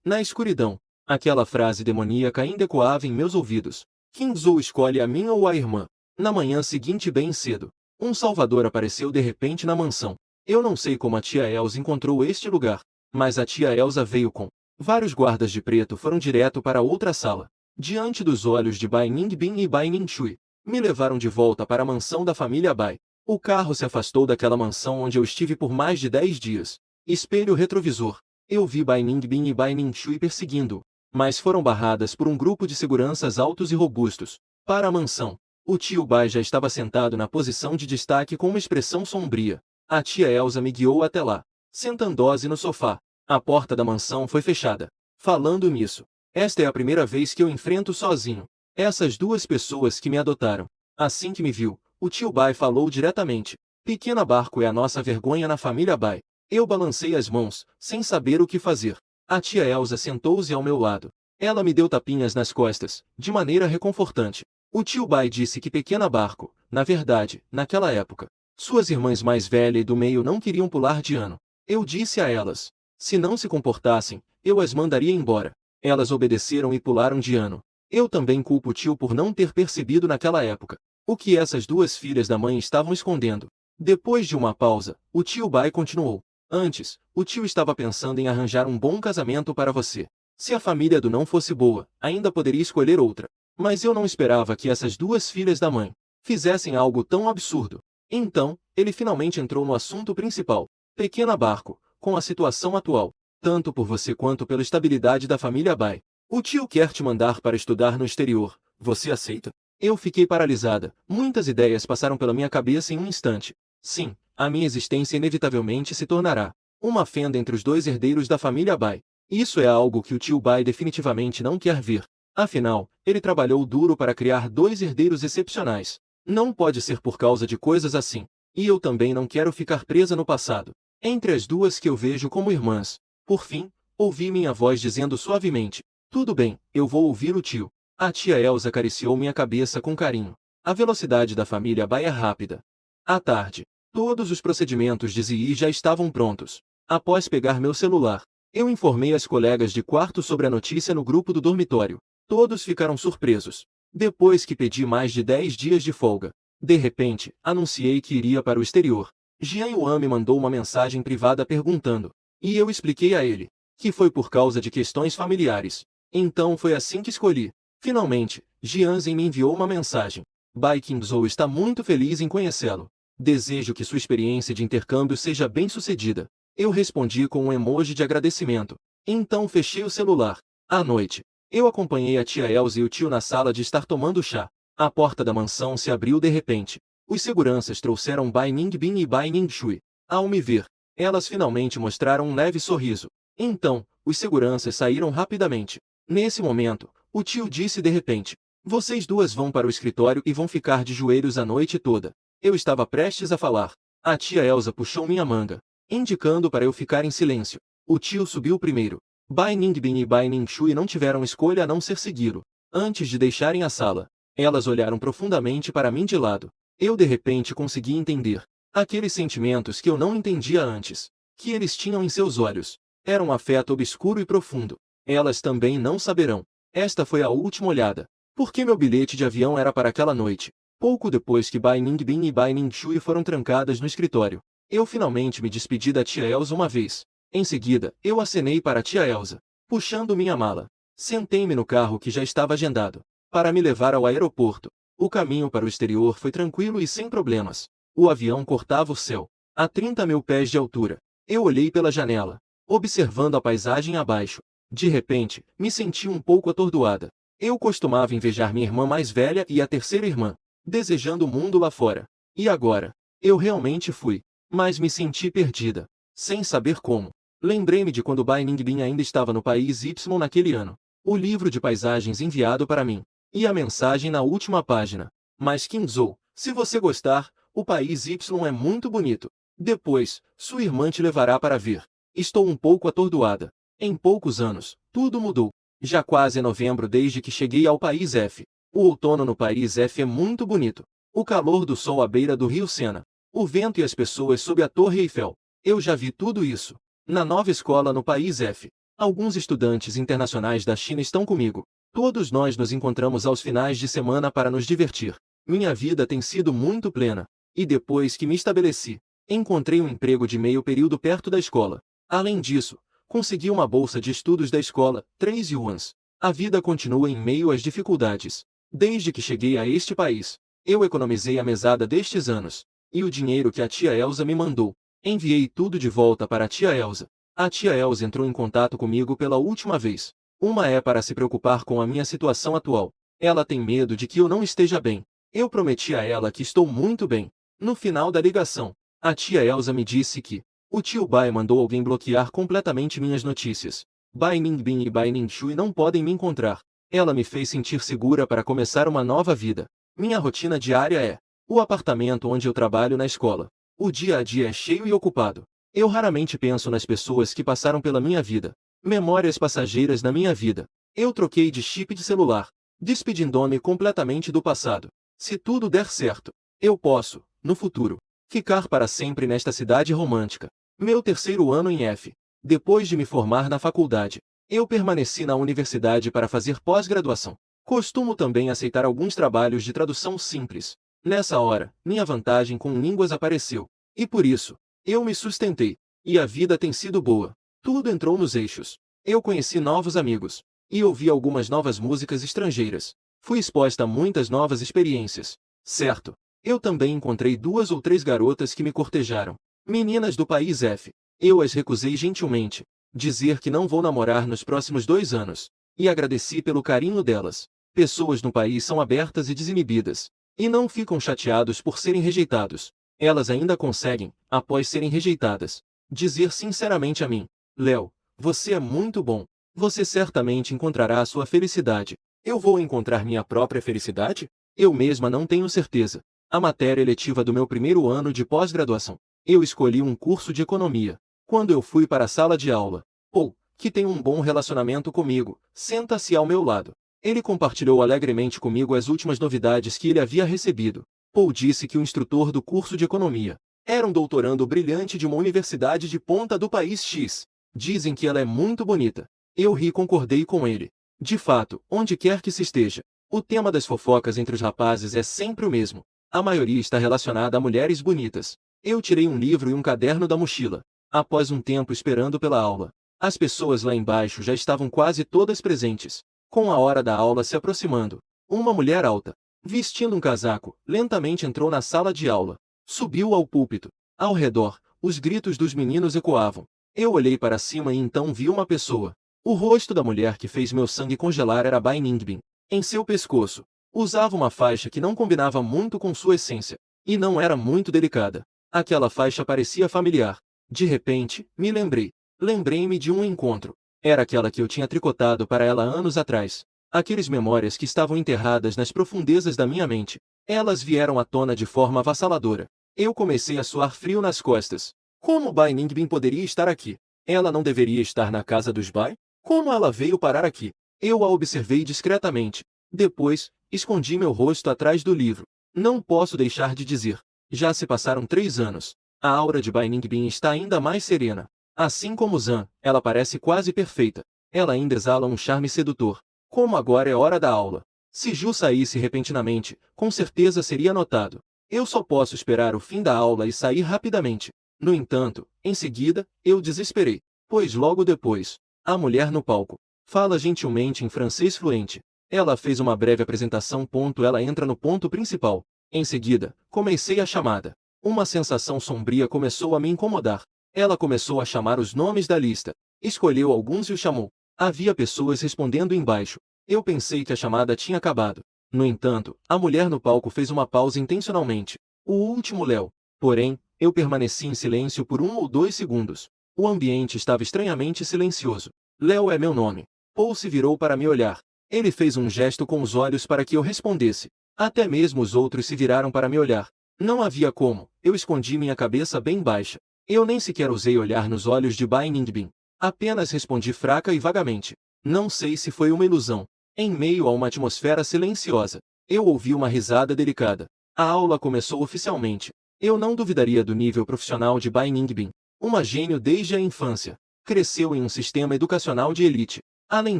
Na escuridão, aquela frase demoníaca ainda ecoava em meus ouvidos. Qingzhou escolhe a minha ou a irmã. Na manhã seguinte bem cedo, um salvador apareceu de repente na mansão. Eu não sei como a tia Elsa encontrou este lugar, mas a tia Elsa veio com vários guardas de preto. Foram direto para outra sala. Diante dos olhos de Bai Ningbin e Bai Ningshui, me levaram de volta para a mansão da família Bai. O carro se afastou daquela mansão onde eu estive por mais de 10 dias. Espelho retrovisor. Eu vi Bai Ningbin e Bai Ningshui perseguindo, mas foram barradas por um grupo de seguranças altos e robustos. Para a mansão, o tio Bai já estava sentado na posição de destaque com uma expressão sombria. A tia Elsa me guiou até lá, sentando-se no sofá. A porta da mansão foi fechada. Falando nisso, esta é a primeira vez que eu enfrento sozinho essas duas pessoas que me adotaram. Assim que me viu, o tio Bai falou diretamente. Pequena Barco é a nossa vergonha na família Bai. Eu balancei as mãos, sem saber o que fazer. A tia Elsa sentou-se ao meu lado. Ela me deu tapinhas nas costas, de maneira reconfortante. O tio Bai disse que Pequena Barco, na verdade, naquela época, suas irmãs mais velha e do meio não queriam pular de ano. Eu disse a elas, se não se comportassem, eu as mandaria embora. Elas obedeceram e pularam de ano. Eu também culpo o tio por não ter percebido naquela época o que essas duas filhas da mãe estavam escondendo. Depois de uma pausa, o tio Bai continuou. Antes, o tio estava pensando em arranjar um bom casamento para você. Se a família do não fosse boa, ainda poderia escolher outra. Mas eu não esperava que essas duas filhas da mãe fizessem algo tão absurdo. Então, ele finalmente entrou no assunto principal. Pequena Barco, com a situação atual, tanto por você quanto pela estabilidade da família Bai, o tio quer te mandar para estudar no exterior. Você aceita? Eu fiquei paralisada. Muitas ideias passaram pela minha cabeça em um instante. Sim, a minha existência inevitavelmente se tornará uma fenda entre os dois herdeiros da família Bai. Isso é algo que o tio Bai definitivamente não quer ver. Afinal, ele trabalhou duro para criar dois herdeiros excepcionais. Não pode ser por causa de coisas assim. E eu também não quero ficar presa no passado. Entre as duas que eu vejo como irmãs. Por fim, ouvi minha voz dizendo suavemente. Tudo bem, eu vou ouvir o tio. A tia Elsa acariciou minha cabeça com carinho. A velocidade da família Bai é rápida. À tarde, todos os procedimentos de Ziyi já estavam prontos. Após pegar meu celular, eu informei as colegas de quarto sobre a notícia no grupo do dormitório. Todos ficaram surpresos. Depois que pedi mais de 10 dias de folga, de repente, anunciei que iria para o exterior. Jian Yuan me mandou uma mensagem privada perguntando. E eu expliquei a ele que foi por causa de questões familiares. Então foi assim que escolhi. Finalmente, Jianzhen me enviou uma mensagem. Bai Qingzhou está muito feliz em conhecê-lo. Desejo que sua experiência de intercâmbio seja bem-sucedida. Eu respondi com um emoji de agradecimento. Então fechei o celular. À noite, eu acompanhei a tia Elsa e o tio na sala de estar tomando chá. A porta da mansão se abriu de repente. Os seguranças trouxeram Bai Ningbin e Bai Ningshui. Ao me ver, elas finalmente mostraram um leve sorriso. Então, os seguranças saíram rapidamente. Nesse momento, o tio disse de repente. Vocês duas vão para o escritório e vão ficar de joelhos a noite toda. Eu estava prestes a falar. A tia Elsa puxou minha manga, indicando para eu ficar em silêncio. O tio subiu primeiro. Bai Ningbin e Bai Ningshui não tiveram escolha a não ser segui-lo. Antes de deixarem a sala, elas olharam profundamente para mim de lado. Eu de repente consegui entender aqueles sentimentos que eu não entendia antes, que eles tinham em seus olhos. Era um afeto obscuro e profundo. Elas também não saberão. Esta foi a última olhada, porque meu bilhete de avião era para aquela noite. Pouco depois que Bai Ningbin e Bai Ningshui foram trancadas no escritório, eu finalmente me despedi da tia Elsa uma vez. Em seguida, eu acenei para a tia Elsa, puxando minha mala. Sentei-me no carro que já estava agendado para me levar ao aeroporto. O caminho para o exterior foi tranquilo e sem problemas. O avião cortava o céu a 30.000 pés de altura. Eu olhei pela janela, observando a paisagem abaixo. De repente, me senti um pouco atordoada. Eu costumava invejar minha irmã mais velha e a terceira irmã, desejando o mundo lá fora. E agora? Eu realmente fui, mas me senti perdida, sem saber como. Lembrei-me de quando Bai Ningbin ainda estava no país Y naquele ano. O livro de paisagens enviado para mim. E a mensagem na última página. Mas Kinzou, se você gostar, o país Y é muito bonito. Depois, sua irmã te levará para ver. Estou um pouco atordoada. Em poucos anos, tudo mudou. Já quase é novembro desde que cheguei ao país F. O outono no país F é muito bonito. O calor do sol à beira do rio Sena. O vento e as pessoas sob a Torre Eiffel. Eu já vi tudo isso. Na nova escola no país F. Alguns estudantes internacionais da China estão comigo. Todos nós nos encontramos aos finais de semana para nos divertir. Minha vida tem sido muito plena. E depois que me estabeleci, encontrei um emprego de meio período perto da escola. Além disso, consegui uma bolsa de estudos da escola, 3 yuans. A vida continua em meio às dificuldades. Desde que cheguei a este país, eu economizei a mesada destes anos. E o dinheiro que a tia Elsa me mandou, enviei tudo de volta para a tia Elsa. A tia Elsa entrou em contato comigo pela última vez. Uma é para se preocupar com a minha situação atual. Ela tem medo de que eu não esteja bem. Eu prometi a ela que estou muito bem. No final da ligação, a tia Elsa me disse que o tio Bai mandou alguém bloquear completamente minhas notícias. Bai Ningbin e Bai Ningxue não podem me encontrar. Ela me fez sentir segura para começar uma nova vida. Minha rotina diária é o apartamento onde eu trabalho na escola. O dia a dia é cheio e ocupado. Eu raramente penso nas pessoas que passaram pela minha vida. Memórias passageiras na minha vida. Eu troquei de chip de celular, despedindo-me completamente do passado. Se tudo der certo, eu posso, no futuro, ficar para sempre nesta cidade romântica. Meu terceiro ano em F. Depois de me formar na faculdade, eu permaneci na universidade para fazer pós-graduação. Costumo também aceitar alguns trabalhos de tradução simples. Nessa hora, minha vantagem com línguas apareceu. E por isso, eu me sustentei. E a vida tem sido boa. Tudo entrou nos eixos. Eu conheci novos amigos. E ouvi algumas novas músicas estrangeiras. Fui exposta a muitas novas experiências. Certo. Eu também encontrei 2 ou 3 garotas que me cortejaram. Meninas do país F. Eu as recusei gentilmente. Dizer que não vou namorar nos próximos 2 anos. E agradeci pelo carinho delas. Pessoas no país são abertas e desinibidas. E não ficam chateados por serem rejeitados. Elas ainda conseguem, após serem rejeitadas, dizer sinceramente a mim: Léo, você é muito bom. Você certamente encontrará a sua felicidade. Eu vou encontrar minha própria felicidade? Eu mesma não tenho certeza. A matéria eletiva do meu primeiro ano de pós-graduação. Eu escolhi um curso de economia. Quando eu fui para a sala de aula, Paul, que tem um bom relacionamento comigo, senta-se ao meu lado. Ele compartilhou alegremente comigo as últimas novidades que ele havia recebido. Paul disse que o instrutor do curso de economia era um doutorando brilhante de uma universidade de ponta do país X. Dizem que ela é muito bonita. Eu ri e concordei com ele. De fato, onde quer que se esteja, o tema das fofocas entre os rapazes é sempre o mesmo. A maioria está relacionada a mulheres bonitas. Eu tirei um livro e um caderno da mochila. Após um tempo esperando pela aula, as pessoas lá embaixo já estavam quase todas presentes. Com a hora da aula se aproximando, uma mulher alta, vestindo um casaco, lentamente entrou na sala de aula. Subiu ao púlpito. Ao redor, os gritos dos meninos ecoavam. Eu olhei para cima e então vi uma pessoa. O rosto da mulher que fez meu sangue congelar era Bai Ningbin. Em seu pescoço, usava uma faixa que não combinava muito com sua essência. E não era muito delicada. Aquela faixa parecia familiar. De repente, me lembrei. Lembrei-me de um encontro. Era aquela que eu tinha tricotado para ela anos atrás. Aquelas memórias que estavam enterradas nas profundezas da minha mente. Elas vieram à tona de forma avassaladora. Eu comecei a suar frio nas costas. Como Bai Ningbin poderia estar aqui? Ela não deveria estar na casa dos Bai? Como ela veio parar aqui? Eu a observei discretamente. Depois, escondi meu rosto atrás do livro. Não posso deixar de dizer. Já se passaram 3 anos. A aura de Bai Ningbin está ainda mais serena. Assim como Zan, ela parece quase perfeita. Ela ainda exala um charme sedutor. Como agora é hora da aula. Se Ju saísse repentinamente, com certeza seria notado. Eu só posso esperar o fim da aula e sair rapidamente. No entanto, em seguida, eu desesperei. Pois logo depois, a mulher no palco Fala gentilmente em francês fluente. Ela fez uma breve apresentação. Ela entra no ponto principal. Em seguida, comecei a chamada. Uma sensação sombria começou a me incomodar. Ela começou a chamar os nomes da lista. Escolheu alguns e os chamou. Havia pessoas respondendo embaixo. Eu pensei que a chamada tinha acabado. No entanto, a mulher no palco fez uma pausa intencionalmente. O último Léo. Porém, eu permaneci em silêncio por 1 ou 2 segundos. O ambiente estava estranhamente silencioso. Léo é meu nome. Paul se virou para me olhar. Ele fez um gesto com os olhos para que eu respondesse. Até mesmo os outros se viraram para me olhar. Não havia como. Eu escondi minha cabeça bem baixa. Eu nem sequer ousei olhar nos olhos de Bai Ningbin. Apenas respondi fraca e vagamente. Não sei se foi uma ilusão. Em meio a uma atmosfera silenciosa, eu ouvi uma risada delicada. A aula começou oficialmente. Eu não duvidaria do nível profissional de Bai Ningbin. Uma gênio desde a infância. Cresceu em um sistema educacional de elite. Além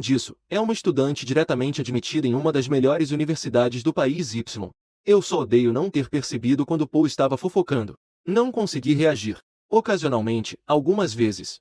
disso, é uma estudante diretamente admitida em uma das melhores universidades do país Y. Eu só odeio não ter percebido quando Paul estava fofocando. Não consegui reagir. Ocasionalmente, algumas vezes.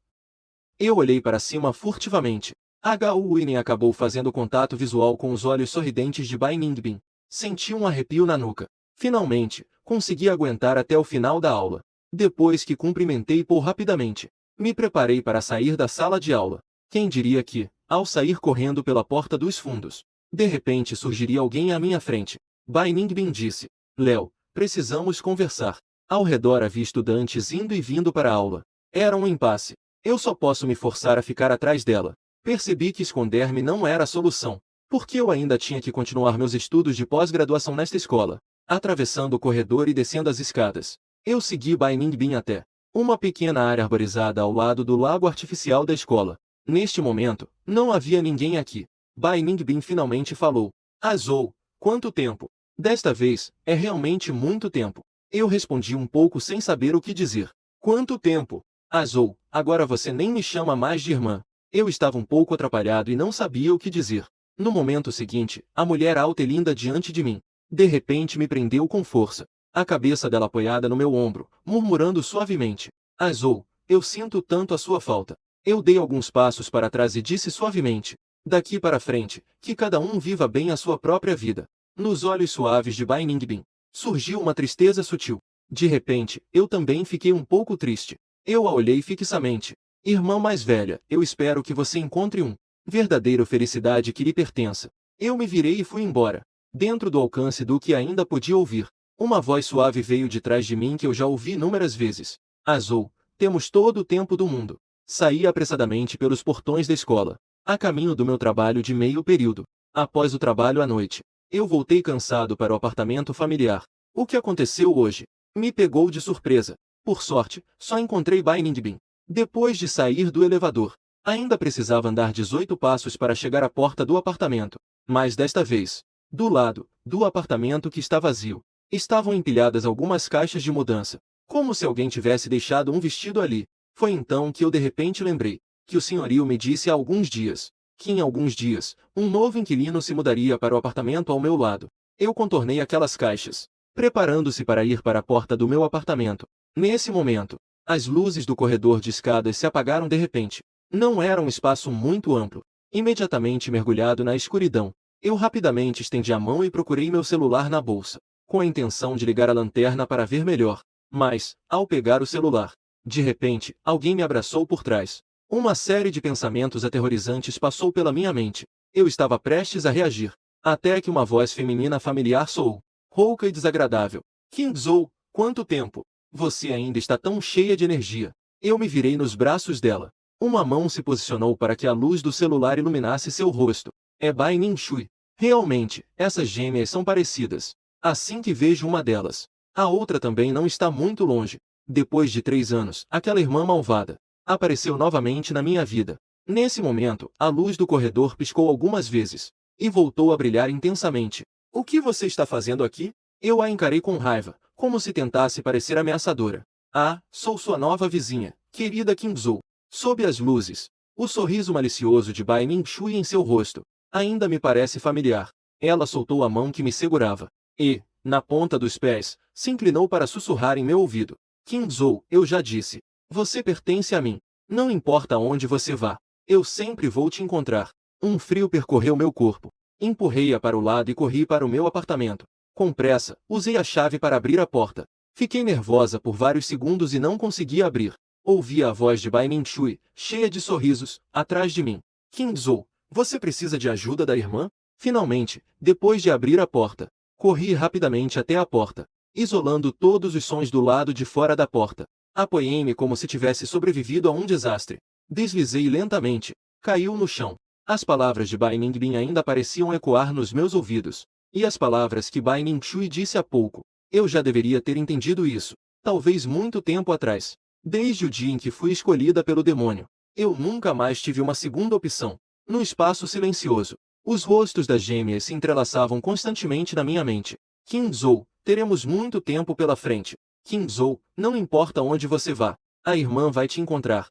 Eu olhei para cima furtivamente. Winnie acabou fazendo contato visual com os olhos sorridentes de Bai Ningbin. Senti um arrepio na nuca. Finalmente, consegui aguentar até o final da aula. Depois que cumprimentei Paul rapidamente, me preparei para sair da sala de aula. Quem diria que, ao sair correndo pela porta dos fundos, de repente surgiria alguém à minha frente. Bai Ningbin disse: Léo, precisamos conversar. Ao redor havia estudantes indo e vindo para a aula. Era um impasse. Eu só posso me forçar a ficar atrás dela. Percebi que esconder-me não era a solução, porque eu ainda tinha que continuar meus estudos de pós-graduação nesta escola. Atravessando o corredor e descendo as escadas, eu segui Bai Ningbin até uma pequena área arborizada ao lado do lago artificial da escola. Neste momento, não havia ninguém aqui. Bai Ningbin finalmente falou. Azou, quanto tempo? Desta vez, é realmente muito tempo. Eu respondi um pouco sem saber o que dizer. Quanto tempo? Azou, agora você nem me chama mais de irmã. Eu estava um pouco atrapalhado e não sabia o que dizer. No momento seguinte, a mulher alta e linda diante de mim, de repente me prendeu com força. A cabeça dela apoiada no meu ombro, murmurando suavemente. Azou, eu sinto tanto a sua falta. Eu dei alguns passos para trás e disse suavemente. Daqui para frente, que cada um viva bem a sua própria vida. Nos olhos suaves de Bai Ningbin, surgiu uma tristeza sutil. De repente, eu também fiquei um pouco triste. Eu a olhei fixamente. Irmã mais velha, eu espero que você encontre verdadeira felicidade que lhe pertença. Eu me virei e fui embora. Dentro do alcance do que ainda podia ouvir, uma voz suave veio de trás de mim que eu já ouvi inúmeras vezes. Azou, temos todo o tempo do mundo. Saí apressadamente pelos portões da escola, a caminho do meu trabalho de meio período. Após o trabalho à noite, eu voltei cansado para o apartamento familiar. O que aconteceu hoje? Me pegou de surpresa. Por sorte, só encontrei Bai Ningbin. Depois de sair do elevador, ainda precisava andar 18 passos para chegar à porta do apartamento. Mas desta vez, do lado do apartamento que está vazio, estavam empilhadas algumas caixas de mudança, como se alguém tivesse deixado um vestido ali. Foi então que eu de repente lembrei que o senhorio me disse há alguns dias que em alguns dias, um novo inquilino se mudaria para o apartamento ao meu lado. Eu contornei aquelas caixas, preparando-se para ir para a porta do meu apartamento. Nesse momento, as luzes do corredor de escadas se apagaram de repente. Não era um espaço muito amplo. Imediatamente mergulhado na escuridão, eu rapidamente estendi a mão e procurei meu celular na bolsa, com a intenção de ligar a lanterna para ver melhor. Mas, ao pegar o celular, de repente, alguém me abraçou por trás. Uma série de pensamentos aterrorizantes passou pela minha mente. Eu estava prestes a reagir, até que uma voz feminina familiar soou, rouca e desagradável. Kingzou, quanto tempo? Você ainda está tão cheia de energia. Eu me virei nos braços dela. Uma mão se posicionou para que a luz do celular iluminasse seu rosto. É Bai Ningshui. Realmente, essas gêmeas são parecidas. Assim que vejo uma delas, a outra também não está muito longe. Depois de 3 anos, aquela irmã malvada apareceu novamente na minha vida. Nesse momento, a luz do corredor piscou algumas vezes e voltou a brilhar intensamente. O que você está fazendo aqui? Eu a encarei com raiva, como se tentasse parecer ameaçadora. Ah, sou sua nova vizinha, querida Kingzou. Sob as luzes, o sorriso malicioso de Bai Ningshui em seu rosto ainda me parece familiar. Ela soltou a mão que me segurava e, na ponta dos pés, se inclinou para sussurrar em meu ouvido. Kingzou, eu já disse. Você pertence a mim. Não importa onde você vá, eu sempre vou te encontrar. Um frio percorreu meu corpo. Empurrei-a para o lado e corri para o meu apartamento. Com pressa, usei a chave para abrir a porta. Fiquei nervosa por vários segundos e não conseguia abrir. Ouvi a voz de Bai Ming-shui, cheia de sorrisos, atrás de mim. Kim Zhou, você precisa de ajuda da irmã? Finalmente, depois de abrir a porta, corri rapidamente até a porta, isolando todos os sons do lado de fora da porta. Apoiei-me como se tivesse sobrevivido a um desastre. Deslizei lentamente. Caiu no chão. As palavras de Bai Mingbin ainda pareciam ecoar nos meus ouvidos. E as palavras que Bai Ming-shui disse há pouco. Eu já deveria ter entendido isso. Talvez muito tempo atrás. Desde o dia em que fui escolhida pelo demônio. Eu nunca mais tive uma segunda opção. No espaço silencioso, os rostos das gêmeas se entrelaçavam constantemente na minha mente. Kim Zhou, teremos muito tempo pela frente. Kim Zhou, não importa onde você vá, a irmã vai te encontrar.